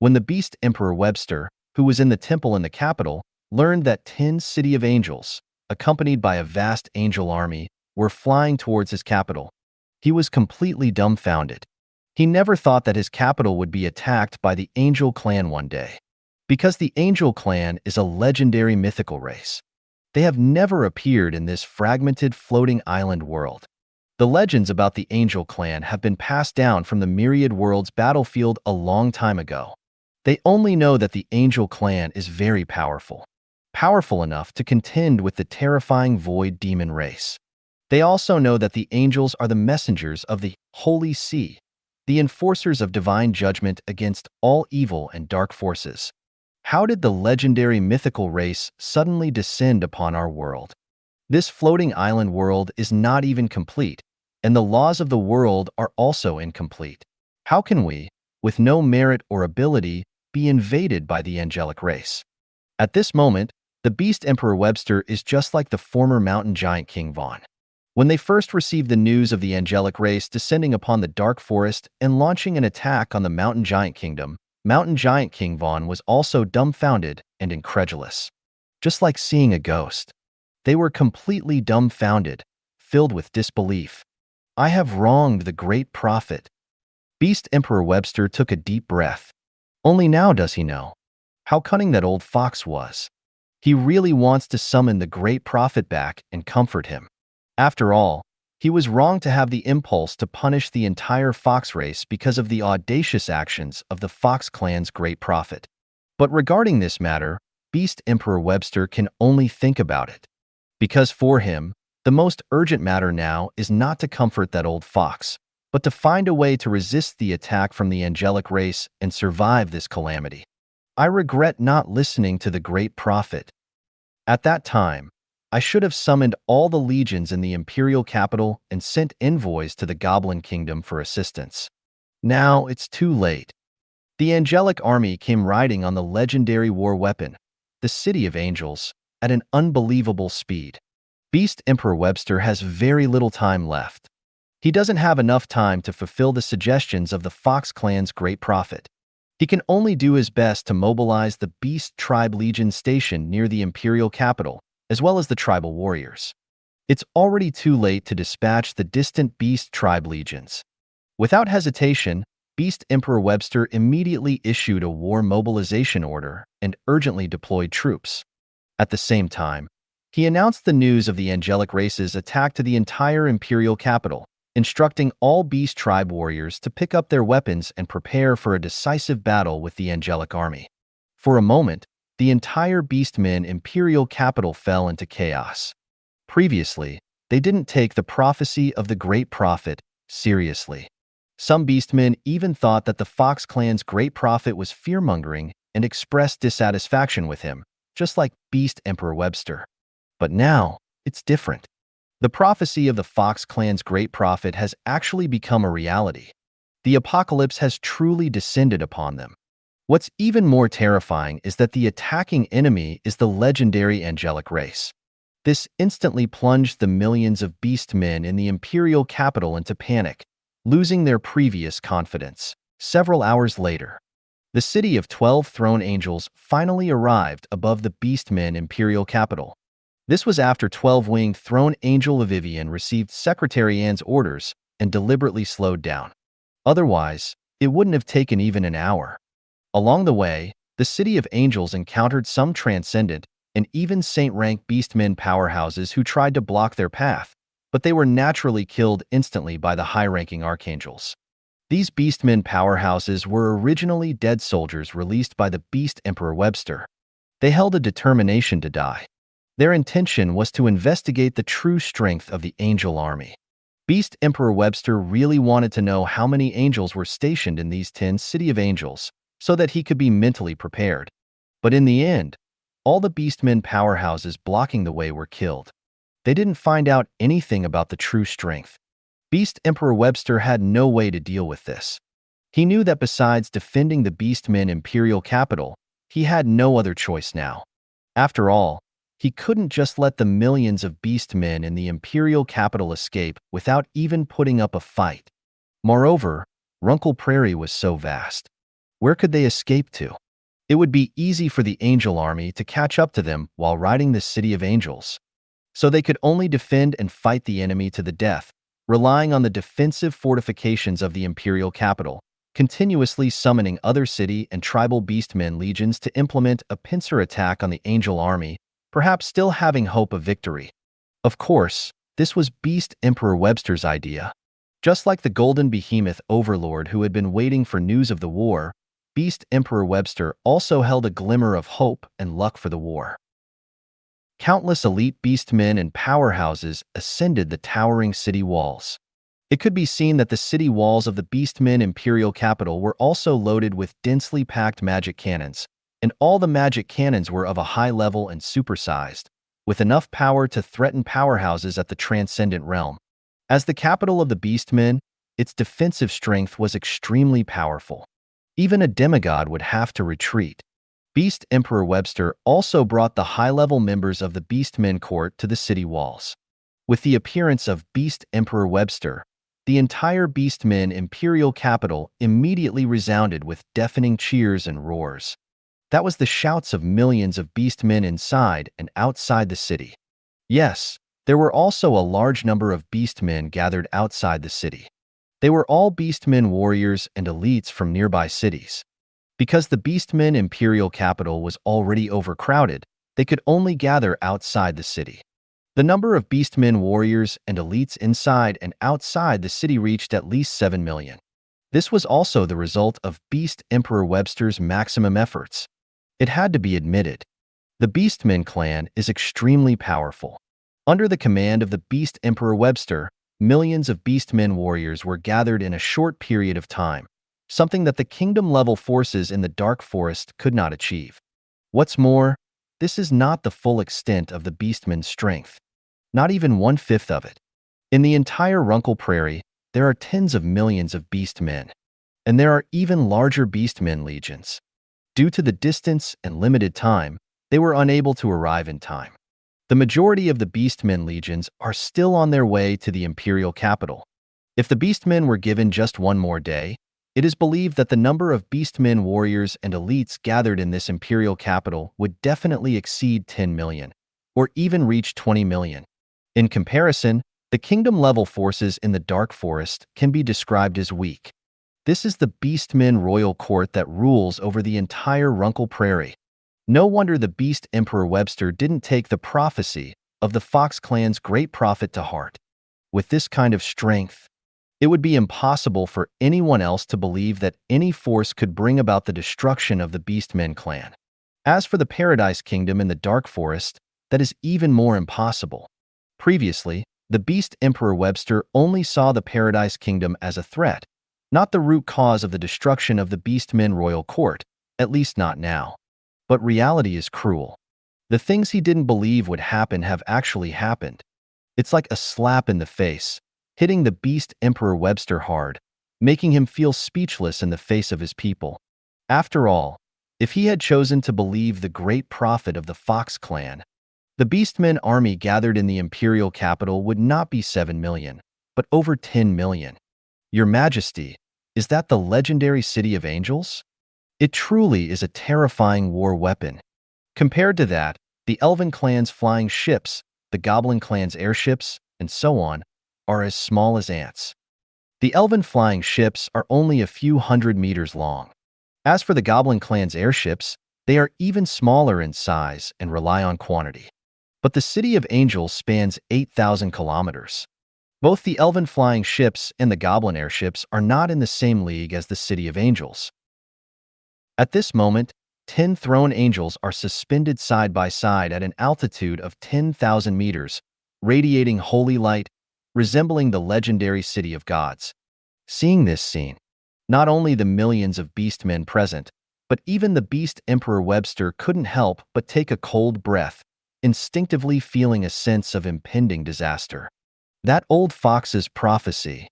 Speaker 2: When the Beast Emperor Webster, who was in the temple in the capital, learned that 10 City of Angels, accompanied by a vast angel army, were flying towards his capital, he was completely dumbfounded. He never thought that his capital would be attacked by the Angel clan one day. Because the Angel clan is a legendary mythical race. They have never appeared in this fragmented floating island world. The legends about the Angel clan have been passed down from the Myriad Worlds battlefield a long time ago. They only know that the Angel clan is very powerful. Powerful enough to contend with the terrifying Void Demon race. They also know that the angels are the messengers of the Holy Sea, the enforcers of divine judgment against all evil and dark forces. How did the legendary mythical race suddenly descend upon our world? This floating island world is not even complete, and the laws of the world are also incomplete. How can we, with no merit or ability, be invaded by the angelic race? At this moment, the Beast Emperor Webster is just like the former mountain giant King Vaughn. When they first received the news of the angelic race descending upon the dark forest and launching an attack on the mountain giant kingdom, Mountain Giant King Vaughn was also dumbfounded and incredulous. Just like seeing a ghost. They were completely dumbfounded, filled with disbelief. I have wronged the great prophet. Beast Emperor Webster took a deep breath. Only now does he know how cunning that old fox was. He really wants to summon the great prophet back and comfort him. After all, he was wrong to have the impulse to punish the entire fox race because of the audacious actions of the Fox clan's great prophet. But regarding this matter, Beast Emperor Webster can only think about it. Because for him, the most urgent matter now is not to comfort that old fox, but to find a way to resist the attack from the angelic race and survive this calamity. I regret not listening to the great prophet. At that time, I should have summoned all the legions in the imperial capital and sent envoys to the Goblin Kingdom for assistance. Now it's too late. The angelic army came riding on the legendary war weapon, the City of Angels, at an unbelievable speed. Beast Emperor Webster has very little time left. He doesn't have enough time to fulfill the suggestions of the Fox clan's great prophet. He can only do his best to mobilize the Beast Tribe Legion stationed near the imperial capital, as well as the tribal warriors. It's already too late to dispatch the distant Beast Tribe Legions. Without hesitation, Beast Emperor Webster immediately issued a war mobilization order and urgently deployed troops. At the same time, he announced the news of the angelic race's attack to the entire imperial capital, instructing all Beast Tribe warriors to pick up their weapons and prepare for a decisive battle with the angelic army. For a moment, the entire Beastmen imperial capital fell into chaos. Previously, they didn't take the prophecy of the great prophet seriously. Some Beastmen even thought that the Fox clan's great prophet was fear-mongering and expressed dissatisfaction with him, just like Beast Emperor Webster. But now, it's different. The prophecy of the Fox clan's great prophet has actually become a reality. The apocalypse has truly descended upon them. What's even more terrifying is that the attacking enemy is the legendary angelic race. This instantly plunged the millions of beastmen in the imperial capital into panic, losing their previous confidence. Several hours later, the city of 12 throne angels finally arrived above the beastmen imperial capital. This was after 12-winged throne angel Vivian received Secretary Anne's orders and deliberately slowed down. Otherwise, it wouldn't have taken even an hour. Along the way, the City of Angels encountered some transcendent and even saint-rank beastmen powerhouses who tried to block their path, but they were naturally killed instantly by the high-ranking archangels. These beastmen powerhouses were originally dead soldiers released by the Beast Emperor Webster. They held a determination to die. Their intention was to investigate the true strength of the angel army. Beast Emperor Webster really wanted to know how many angels were stationed in these 10 City of Angels, so that he could be mentally prepared. But in the end, all the beastmen powerhouses blocking the way were killed. They didn't find out anything about the true strength. Beast Emperor Webster had no way to deal with this. He knew that besides defending the beastmen imperial capital, he had no other choice now. After all, he couldn't just let the millions of beastmen in the imperial capital escape without even putting up a fight. Moreover, Runkle Prairie was so vast. Where could they escape to? It would be easy for the angel army to catch up to them while riding the City of Angels. So they could only defend and fight the enemy to the death, relying on the defensive fortifications of the imperial capital, continuously summoning other city and tribal beastmen legions to implement a pincer attack on the angel army, perhaps still having hope of victory. Of course, this was Beast Emperor Webster's idea. Just like the Golden Behemoth Overlord who had been waiting for news of the war, Beast Emperor Webster also held a glimmer of hope and luck for the war. Countless elite beastmen and powerhouses ascended the towering city walls. It could be seen that the city walls of the beastmen imperial capital were also loaded with densely packed magic cannons, and all the magic cannons were of a high level and supersized, with enough power to threaten powerhouses at the transcendent realm. As the capital of the beastmen, its defensive strength was extremely powerful. Even a demigod would have to retreat. Beast Emperor Webster also brought the high-level members of the Beastmen Court to the city walls. With the appearance of Beast Emperor Webster, the entire Beastmen imperial capital immediately resounded with deafening cheers and roars. That was the shouts of millions of Beastmen inside and outside the city. Yes, there were also a large number of Beastmen gathered outside the city. They were all Beastmen warriors and elites from nearby cities. Because the Beastmen imperial capital was already overcrowded, they could only gather outside the city. The number of Beastmen warriors and elites inside and outside the city reached at least 7 million. This was also the result of Beast Emperor Webster's maximum efforts. It had to be admitted. The Beastmen clan is extremely powerful. Under the command of the Beast Emperor Webster, millions of Beastmen warriors were gathered in a short period of time, something that the kingdom-level forces in the Dark Forest could not achieve. What's more, this is not the full extent of the Beastmen's strength. Not even 1/5 of it. In the entire Runkle Prairie, there are tens of millions of Beastmen, and there are even larger Beastmen legions. Due to the distance and limited time, they were unable to arrive in time. The majority of the Beastmen legions are still on their way to the imperial capital. If the Beastmen were given just one more day, it is believed that the number of Beastmen warriors and elites gathered in this imperial capital would definitely exceed 10 million, or even reach 20 million. In comparison, the kingdom-level forces in the Dark Forest can be described as weak. This is the Beastmen royal court that rules over the entire Runkle Prairie. No wonder the Beast Emperor Webster didn't take the prophecy of the Fox clan's great prophet to heart. With this kind of strength, it would be impossible for anyone else to believe that any force could bring about the destruction of the Beastmen clan. As for the Paradise Kingdom in the Dark Forest, that is even more impossible. Previously, the Beast Emperor Webster only saw the Paradise Kingdom as a threat, not the root cause of the destruction of the Beastmen royal court, at least not now. But reality is cruel. The things he didn't believe would happen have actually happened. It's like a slap in the face, hitting the Beast Emperor Webster hard, making him feel speechless in the face of his people. After all, if he had chosen to believe the great prophet of the Fox clan, the Beastmen army gathered in the imperial capital would not be 7 million, but over 10 million. Your Majesty, is that the legendary City of Angels? It truly is a terrifying war weapon. Compared to that, the Elven clan's flying ships, the Goblin clan's airships, and so on, are as small as ants. The Elven flying ships are only a few hundred meters long. As for the Goblin clan's airships, they are even smaller in size and rely on quantity. But the City of Angels spans 8,000 kilometers. Both the Elven flying ships and the Goblin airships are not in the same league as the City of Angels. At this moment, 10 throne angels are suspended side by side at an altitude of 10,000 meters, radiating holy light, resembling the legendary City of Gods. Seeing this scene, not only the millions of Beastmen present, but even the Beast Emperor Webster couldn't help but take a cold breath, instinctively feeling a sense of impending disaster. That old fox's prophecy.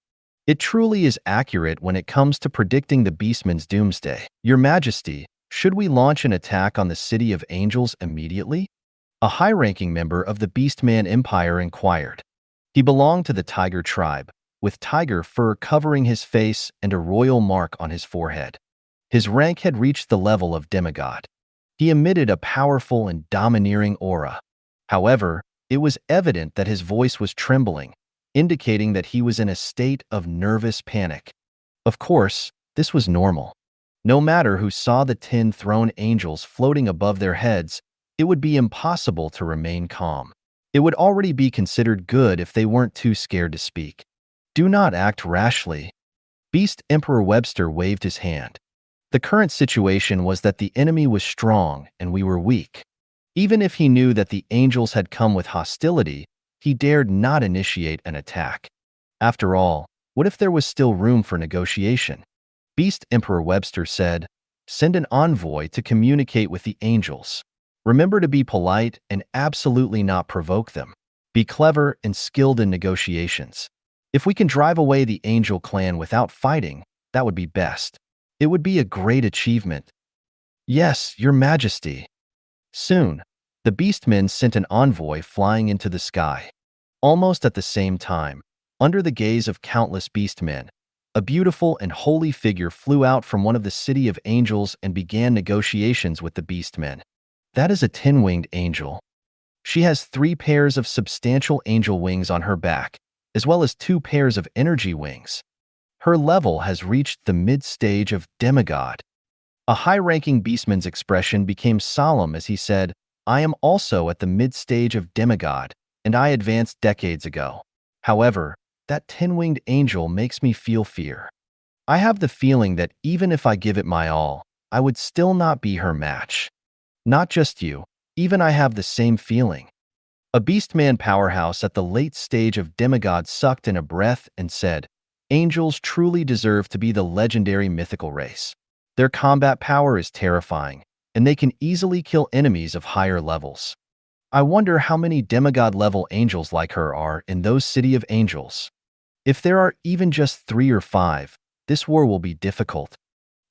Speaker 2: It truly is accurate when it comes to predicting the Beastmen's doomsday. Your Majesty, should we launch an attack on the City of Angels immediately? A high-ranking member of the Beastman Empire inquired. He belonged to the Tiger tribe, with tiger fur covering his face and a royal mark on his forehead. His rank had reached the level of demigod. He emitted a powerful and domineering aura. However, it was evident that his voice was trembling, indicating that he was in a state of nervous panic. Of course, this was normal. No matter who saw the 10 throne angels floating above their heads, it would be impossible to remain calm. It would already be considered good if they weren't too scared to speak. Do not act rashly. Beast Emperor Webster waved his hand. The current situation was that the enemy was strong and we were weak. Even if he knew that the angels had come with hostility, he dared not initiate an attack. After all, what if there was still room for negotiation? Beast Emperor Webster said, "Send an envoy to communicate with the angels. Remember to be polite and absolutely not provoke them. Be clever and skilled in negotiations. If we can drive away the angel clan without fighting, that would be best. It would be a great achievement." "Yes, Your Majesty." Soon, the Beastmen sent an envoy flying into the sky. Almost at the same time, under the gaze of countless beastmen, a beautiful and holy figure flew out from one of the city of angels and began negotiations with the beastmen. That is a 10-winged angel. She has 3 pairs of substantial angel wings on her back, as well as 2 pairs of energy wings. Her level has reached the mid-stage of demigod. A high-ranking beastman's expression became solemn as he said, "I am also at the mid-stage of demigod, and I advanced decades ago. However, that 10-winged angel makes me feel fear. I have the feeling that even if I give it my all, I would still not be her match. Not just you, even I have the same feeling." A beastman powerhouse at the late stage of demigod sucked in a breath and said, "Angels truly deserve to be the legendary mythical race. Their combat power is terrifying, and they can easily kill enemies of higher levels. I wonder how many demigod-level angels like her are in those city of angels. If there are even just 3 or 5, this war will be difficult.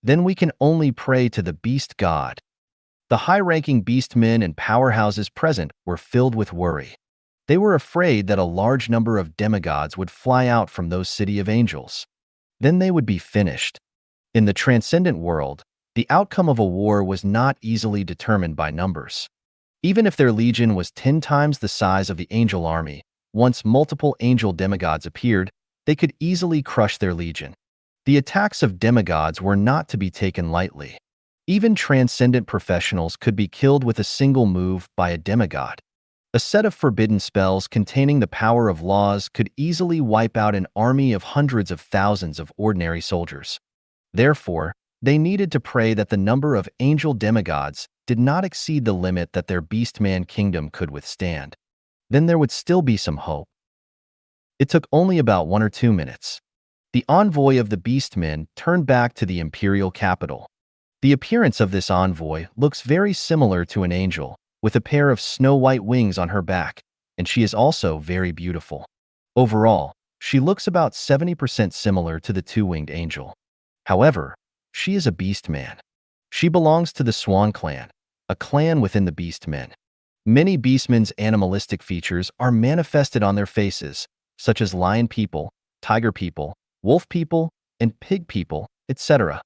Speaker 2: Then we can only pray to the beast god." The high-ranking beastmen and powerhouses present were filled with worry. They were afraid that a large number of demigods would fly out from those city of angels. Then they would be finished. In the transcendent world, the outcome of a war was not easily determined by numbers. Even if their legion was 10 times the size of the angel army, once multiple angel demigods appeared, they could easily crush their legion. The attacks of demigods were not to be taken lightly. Even transcendent professionals could be killed with a single move by a demigod. A set of forbidden spells containing the power of laws could easily wipe out an army of hundreds of thousands of ordinary soldiers. Therefore, they needed to pray that the number of angel demigods did not exceed the limit that their beastman kingdom could withstand. Then there would still be some hope. It took only about 1 or 2 minutes. The envoy of the beastmen turned back to the imperial capital. The appearance of this envoy looks very similar to an angel, with a pair of snow-white wings on her back, and she is also very beautiful. Overall, she looks about 70% similar to the 2-winged angel. However, she is a beastman. She belongs to the Swan clan, a clan within the beastmen. Many beastmen's animalistic features are manifested on their faces, such as lion people, tiger people, wolf people, and pig people, etc.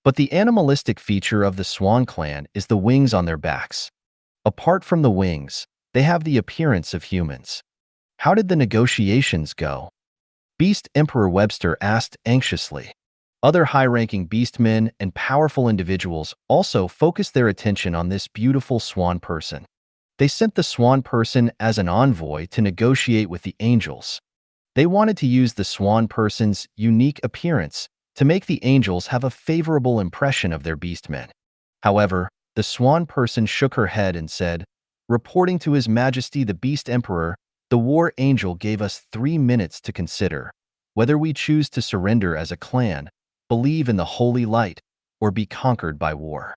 Speaker 2: But the animalistic feature of the Swan clan is the wings on their backs. Apart from the wings, they have the appearance of humans. How did the negotiations go? Beast Emperor Webster asked anxiously. Other high-ranking beastmen and powerful individuals also focused their attention on this beautiful swan person. They sent the swan person as an envoy to negotiate with the angels. They wanted to use the swan person's unique appearance to make the angels have a favorable impression of their beastmen. However, the swan person shook her head and said, "Reporting to His Majesty the Beast Emperor, the war angel gave us 3 minutes to consider whether we choose to surrender as a clan, believe in the holy light, or be conquered by war."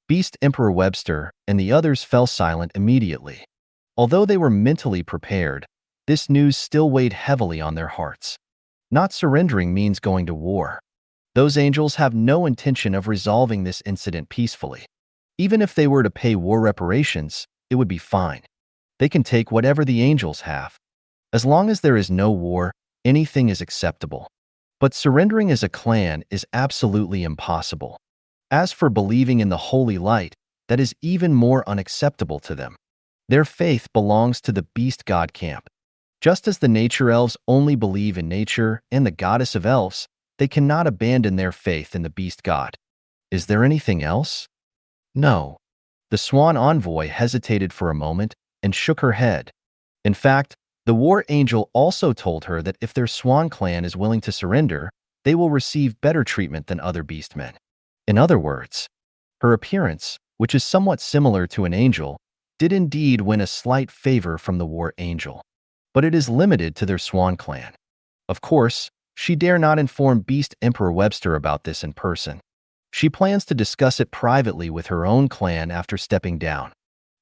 Speaker 2: Beast Emperor Webster and the others fell silent immediately. Although they were mentally prepared, this news still weighed heavily on their hearts. Not surrendering means going to war. Those angels have no intention of resolving this incident peacefully. Even if they were to pay war reparations, it would be fine. They can take whatever the angels have. As long as there is no war, anything is acceptable. But surrendering as a clan is absolutely impossible. As for believing in the holy light, that is even more unacceptable to them. Their faith belongs to the beast god camp. Just as the nature elves only believe in nature and the goddess of elves, they cannot abandon their faith in the beast god. Is there anything else? No. The swan envoy hesitated for a moment and shook her head. In fact, the war angel also told her that if their swan clan is willing to surrender, they will receive better treatment than other beastmen. In other words, her appearance, which is somewhat similar to an angel, did indeed win a slight favor from the war angel. But it is limited to their swan clan. Of course, she dare not inform Beast Emperor Webster about this in person. She plans to discuss it privately with her own clan after stepping down.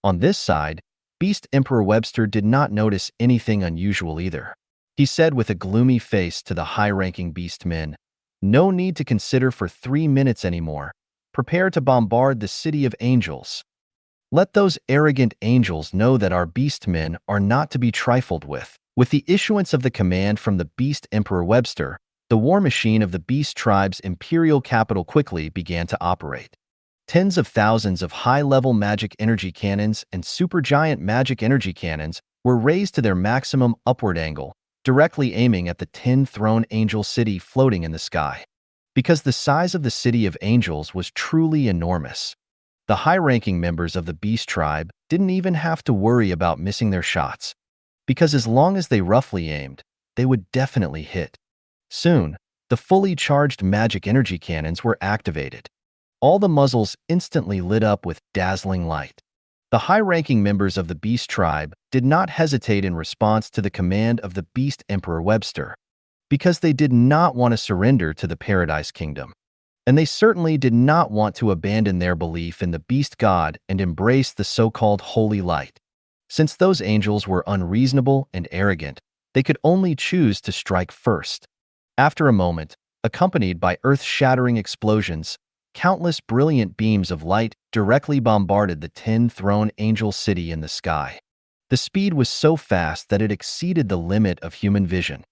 Speaker 2: On this side, Beast Emperor Webster did not notice anything unusual either. He said with a gloomy face to the high-ranking beastmen, "No need to consider for 3 minutes anymore. Prepare to bombard the city of angels." Let those arrogant angels know that our beastmen are not to be trifled with. With the issuance of the command from the Beast Emperor Webster, the war machine of the Beast Tribe's imperial capital quickly began to operate. Tens of thousands of high-level magic energy cannons and supergiant magic energy cannons were raised to their maximum upward angle, directly aiming at the 10-throne angel city floating in the sky. Because the size of the city of angels was truly enormous, the high-ranking members of the Beast Tribe didn't even have to worry about missing their shots, because as long as they roughly aimed, they would definitely hit. Soon, the fully charged magic energy cannons were activated. All the muzzles instantly lit up with dazzling light. The high-ranking members of the Beast Tribe did not hesitate in response to the command of the Beast Emperor Webster, because they did not want to surrender to the Paradise Kingdom. And they certainly did not want to abandon their belief in the Beast God and embrace the so-called Holy Light. Since those angels were unreasonable and arrogant, they could only choose to strike first. After a moment, accompanied by earth-shattering explosions, countless brilliant beams of light directly bombarded the 10-throne angel city in the sky. The speed was so fast that it exceeded the limit of human vision.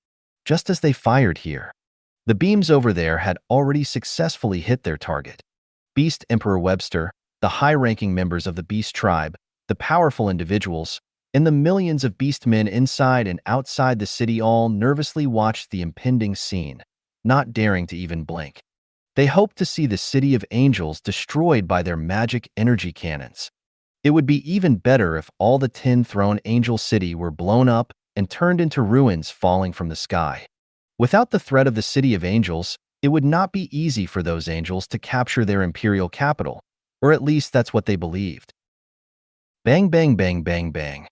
Speaker 2: Just as they fired here, the beams over there had already successfully hit their target. Beast Emperor Webster, the high-ranking members of the Beast Tribe, the powerful individuals, and the millions of beastmen inside and outside the city all nervously watched the impending scene, not daring to even blink. They hoped to see the city of angels destroyed by their magic energy cannons. It would be even better if all the 10-throne angel city were blown up and turned into ruins falling from the sky. Without the threat of the city of angels, it would not be easy for those angels to capture their imperial capital, or at least that's what they believed. Bang, bang, bang, bang, bang.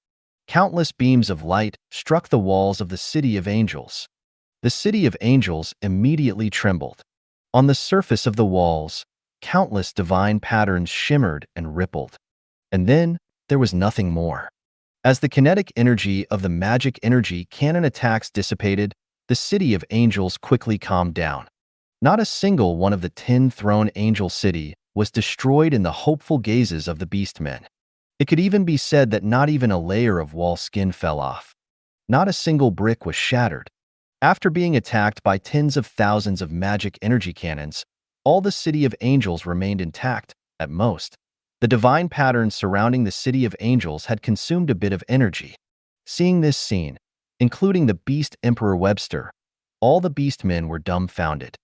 Speaker 2: Countless beams of light struck the walls of the city of angels. The city of angels immediately trembled. On the surface of the walls, countless divine patterns shimmered and rippled. And then there was nothing more. As the kinetic energy of the magic energy cannon attacks dissipated, the city of angels quickly calmed down. Not a single one of the 10-throne angel city was destroyed in the hopeful gazes of the beastmen. It could even be said that not even a layer of wall skin fell off. Not a single brick was shattered. After being attacked by tens of thousands of magic energy cannons, all the city of angels remained intact, at most. The divine patterns surrounding the city of angels had consumed a bit of energy. Seeing this scene, including the Beast Emperor Webster, all the beastmen were dumbfounded.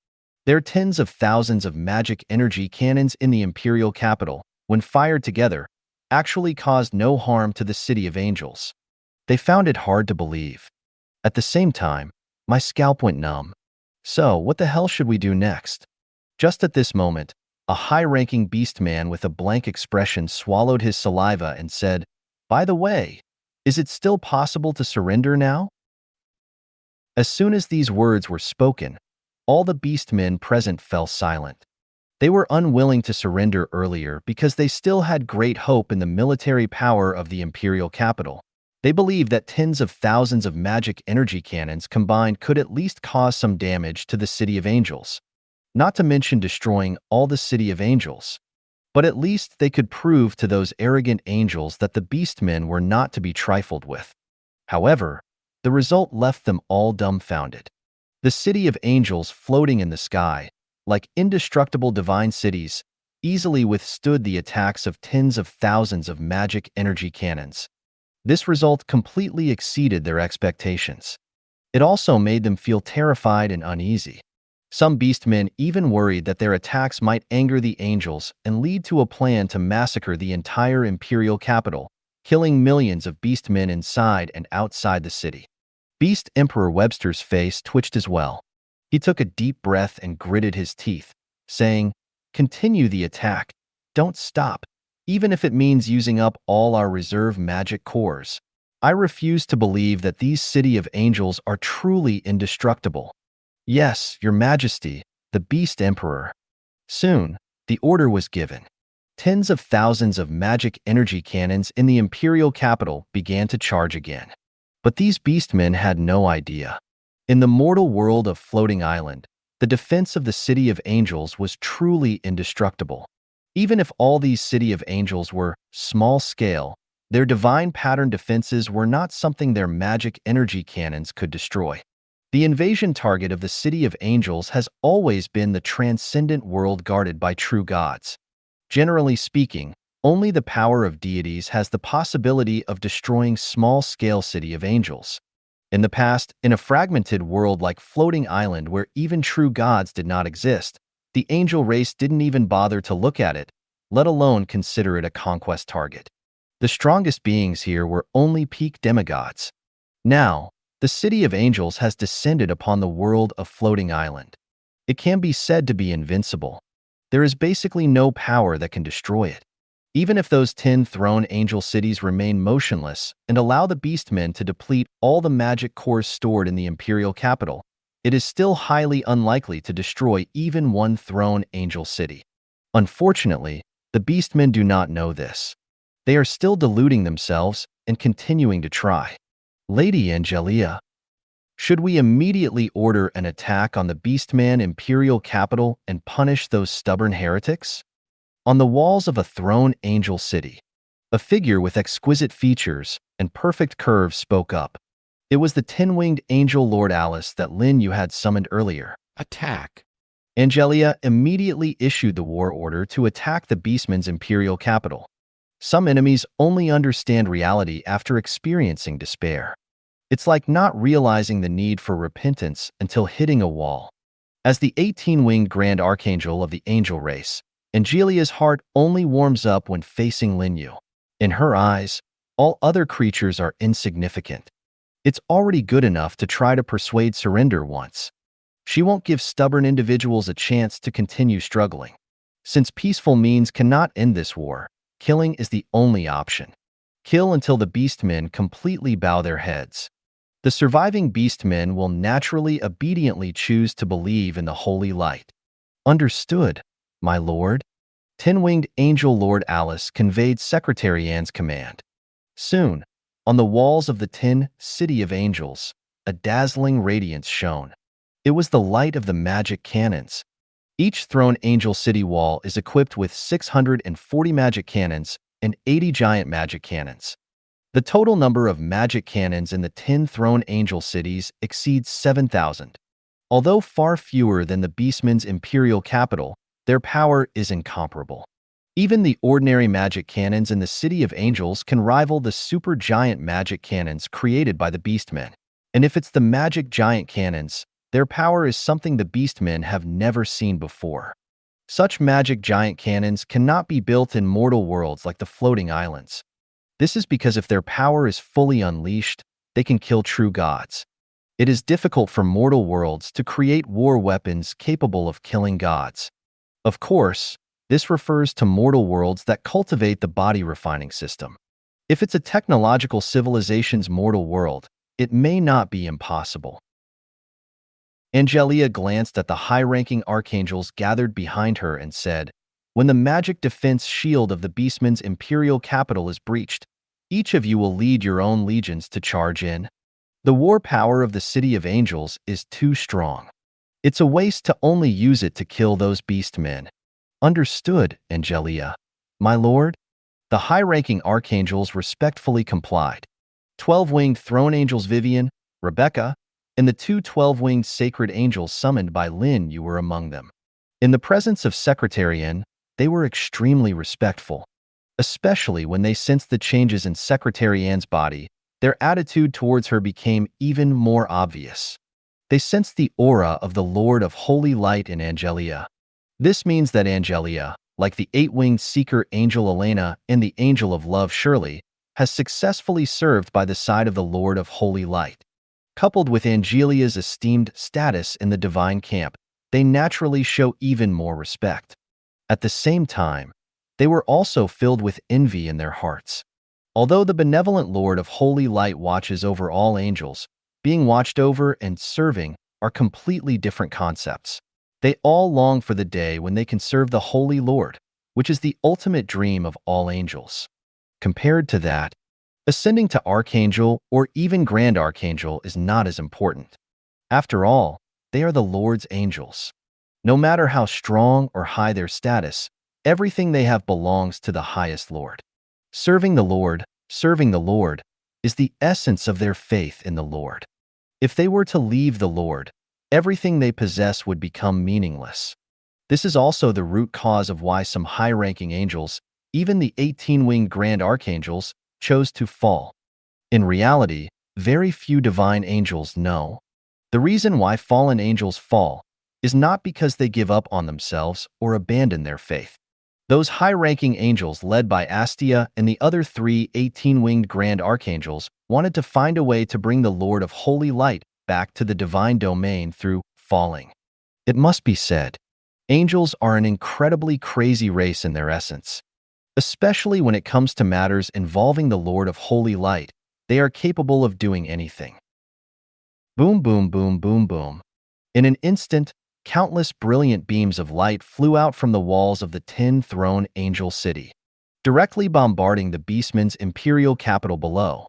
Speaker 2: Their tens of thousands of magic energy cannons in the imperial capital, when fired together, actually caused no harm to the city of angels. They found it hard to believe. At the same time, my scalp went numb. So, what the hell should we do next? Just at this moment, a high-ranking beastman with a blank expression swallowed his saliva and said, "By the way, is it still possible to surrender now?" As soon as these words were spoken, all the beastmen present fell silent. They were unwilling to surrender earlier because they still had great hope in the military power of the imperial capital. They believed that tens of thousands of magic energy cannons combined could at least cause some damage to the city of angels, not to mention destroying all the city of angels. But at least they could prove to those arrogant angels that the beastmen were not to be trifled with. However, the result left them all dumbfounded. The city of angels floating in the sky, like indestructible divine cities, easily withstood the attacks of tens of thousands of magic energy cannons. This result completely exceeded their expectations. It also made them feel terrified and uneasy. Some beastmen even worried that their attacks might anger the angels and lead to a plan to massacre the entire imperial capital, killing millions of beastmen inside and outside the city. Beast Emperor Webster's face twitched as well. He took a deep breath and gritted his teeth, saying, "Continue the attack. Don't stop, even if it means using up all our reserve magic cores. I refuse to believe that these city of angels are truly indestructible." "Yes, Your Majesty, the Beast Emperor." Soon, the order was given. Tens of thousands of magic energy cannons in the imperial capital began to charge again. But these beastmen had no idea. In the mortal world of Floating Island, the defense of the city of angels was truly indestructible. Even if all these city of angels were small-scale, their divine pattern defenses were not something their magic energy cannons could destroy. The invasion target of the city of angels has always been the transcendent world guarded by true gods. Generally speaking, only the power of deities has the possibility of destroying small-scale city of angels. In the past, in a fragmented world like Floating Island where even true gods did not exist, the angel race didn't even bother to look at it, let alone consider it a conquest target. The strongest beings here were only peak demigods. Now, the city of angels has descended upon the world of Floating Island. It can be said to be invincible. There is basically no power that can destroy it. Even if those 10 throne angel cities remain motionless and allow the beastmen to deplete all the magic cores stored in the imperial capital, it is still highly unlikely to destroy even one throne angel city. Unfortunately, the beastmen do not know this. They are still deluding themselves and continuing to try. Lady Angelia, should we immediately order an attack on the beastman imperial capital and punish those stubborn heretics? On the walls of a throne angel city, a figure with exquisite features and perfect curves spoke up. It was the 10-winged angel Lord Alice that Lin Yu had summoned earlier.
Speaker 3: Attack.
Speaker 2: Angelia immediately issued the war order to attack the beastman's imperial capital. Some enemies only understand reality after experiencing despair. It's like not realizing the need for repentance until hitting a wall. As the 18-winged Grand Archangel of the angel race, Angelia's heart only warms up when facing Lin Yu. In her eyes, all other creatures are insignificant. It's already good enough to try to persuade surrender once. She won't give stubborn individuals a chance to continue struggling. Since peaceful means cannot end this war, killing is the only option. Kill until the beastmen completely bow their heads. The surviving beastmen will naturally obediently choose to believe in the holy light. Understood, my lord. 10-winged angel Lord Alice conveyed Secretary Anne's command. Soon, on the walls of the 10 city of angels, a dazzling radiance shone. It was the light of the magic cannons. Each throne angel city wall is equipped with 640 magic cannons and 80 giant magic cannons. The total number of magic cannons in the 10 throne angel cities exceeds 7,000. Although far fewer than the beastman's imperial capital, their power is incomparable. Even the ordinary magic cannons in the City of Angels can rival the super giant magic cannons created by the beastmen. And if it's the magic giant cannons, their power is something the beastmen have never seen before. Such magic giant cannons cannot be built in mortal worlds like the floating islands. This is because if their power is fully unleashed, they can kill true gods. It is difficult for mortal worlds to create war weapons capable of killing gods. Of course, this refers to mortal worlds that cultivate the body refining system. If it's a technological civilization's mortal world, it may not be impossible. Angelia glanced at the high-ranking archangels gathered behind her and said, "When the magic defense shield of the beastman's imperial capital is breached, each of you will lead your own legions to charge in. The war power of the City of Angels is too strong. It's a waste to only use it to kill those beastmen." Understood, Angelia. My lord? The high-ranking archangels respectfully complied. 12-winged throne angels Vivian, Rebecca, and the two 12-winged sacred angels summoned by Lin Yu were among them. In the presence of Secretary Anne, they were extremely respectful. Especially when they sensed the changes in Secretary Anne's body, their attitude towards her became even more obvious. They sensed the aura of the Lord of Holy Light in Angelia. This means that Angelia, like the 8-winged seeker angel Elena and the angel of love Shirley, has successfully served by the side of the Lord of Holy Light. Coupled with Angelia's esteemed status in the divine camp, they naturally show even more respect. At the same time, they were also filled with envy in their hearts. Although the benevolent Lord of Holy Light watches over all angels, being watched over and serving are completely different concepts. They all long for the day when they can serve the Holy Lord, which is the ultimate dream of all angels. Compared to that, ascending to Archangel or even Grand Archangel is not as important. After all, they are the Lord's angels. No matter how strong or high their status, Everything they have belongs to the highest Lord. Serving the Lord, is the essence of their faith in the Lord. If they were to leave the Lord, everything they possess would become meaningless. This is also the root cause of why some high-ranking angels, even the 18-winged grand archangels, chose to fall. In reality, very few divine angels know. The reason why fallen angels fall is not because they give up on themselves or abandon their faith. Those high-ranking angels led by Astia and the other three 18-winged grand archangels wanted to find a way to bring the Lord of Holy Light back to the divine domain through falling. It must be said, angels are an incredibly crazy race in their essence. Especially when it comes to matters involving the Lord of Holy Light, they are capable of doing anything. Boom, boom, boom, boom, boom. In an instant, countless brilliant beams of light flew out from the walls of the 10-throne angel city, directly bombarding the beastmen's imperial capital below.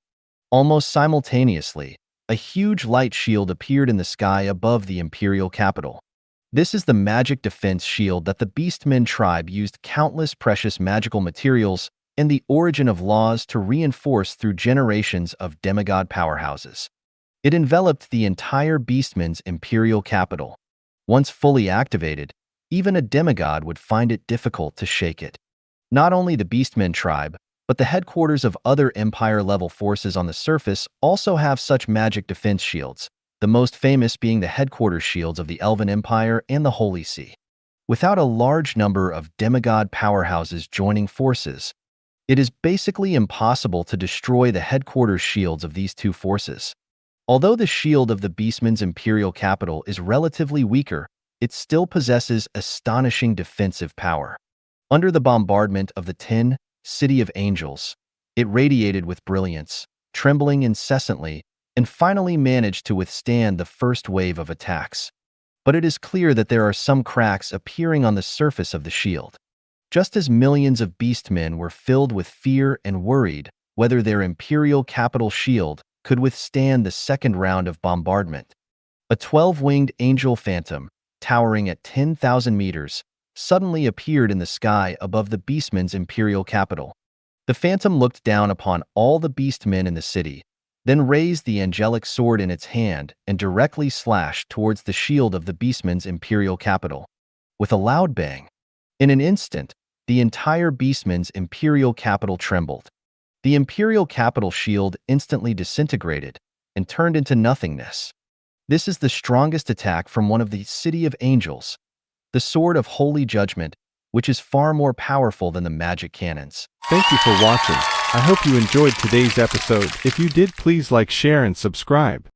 Speaker 2: Almost simultaneously, a huge light shield appeared in the sky above the imperial capital. This is the magic defense shield that the Beastmen tribe used countless precious magical materials and the origin of laws to reinforce through generations of demigod powerhouses. It enveloped the entire Beastmen's imperial capital. Once fully activated, even a demigod would find it difficult to shake it. Not only the Beastmen tribe, but the headquarters of other Empire-level forces on the surface also have such magic defense shields, the most famous being the headquarters shields of the Elven Empire and the Holy See. Without a large number of demigod powerhouses joining forces, it is basically impossible to destroy the headquarters shields of these two forces. Although the shield of the Beastmen's imperial capital is relatively weaker, it still possesses astonishing defensive power. Under the bombardment of the 10 City of Angels, it radiated with brilliance, trembling incessantly, and finally managed to withstand the first wave of attacks. But it is clear that there are some cracks appearing on the surface of the shield. Just as millions of beastmen were filled with fear and worried whether their imperial capital shield could withstand the second round of bombardment, a 12-winged angel phantom, towering at 10,000 meters, suddenly appeared in the sky above the beastmen's imperial capital. The phantom looked down upon all the beastmen in the city, then raised the angelic sword in its hand and directly slashed towards the shield of the beastmen's imperial capital. With a loud bang, in an instant, the entire beastmen's imperial capital trembled. The imperial capital shield instantly disintegrated and turned into nothingness. This is the strongest attack from one of the City of Angels, the Sword of Holy Judgment, which is far more powerful than the magic cannons.
Speaker 1: Thank you for watching. I hope you enjoyed today's episode. If you did, please like, share, and subscribe.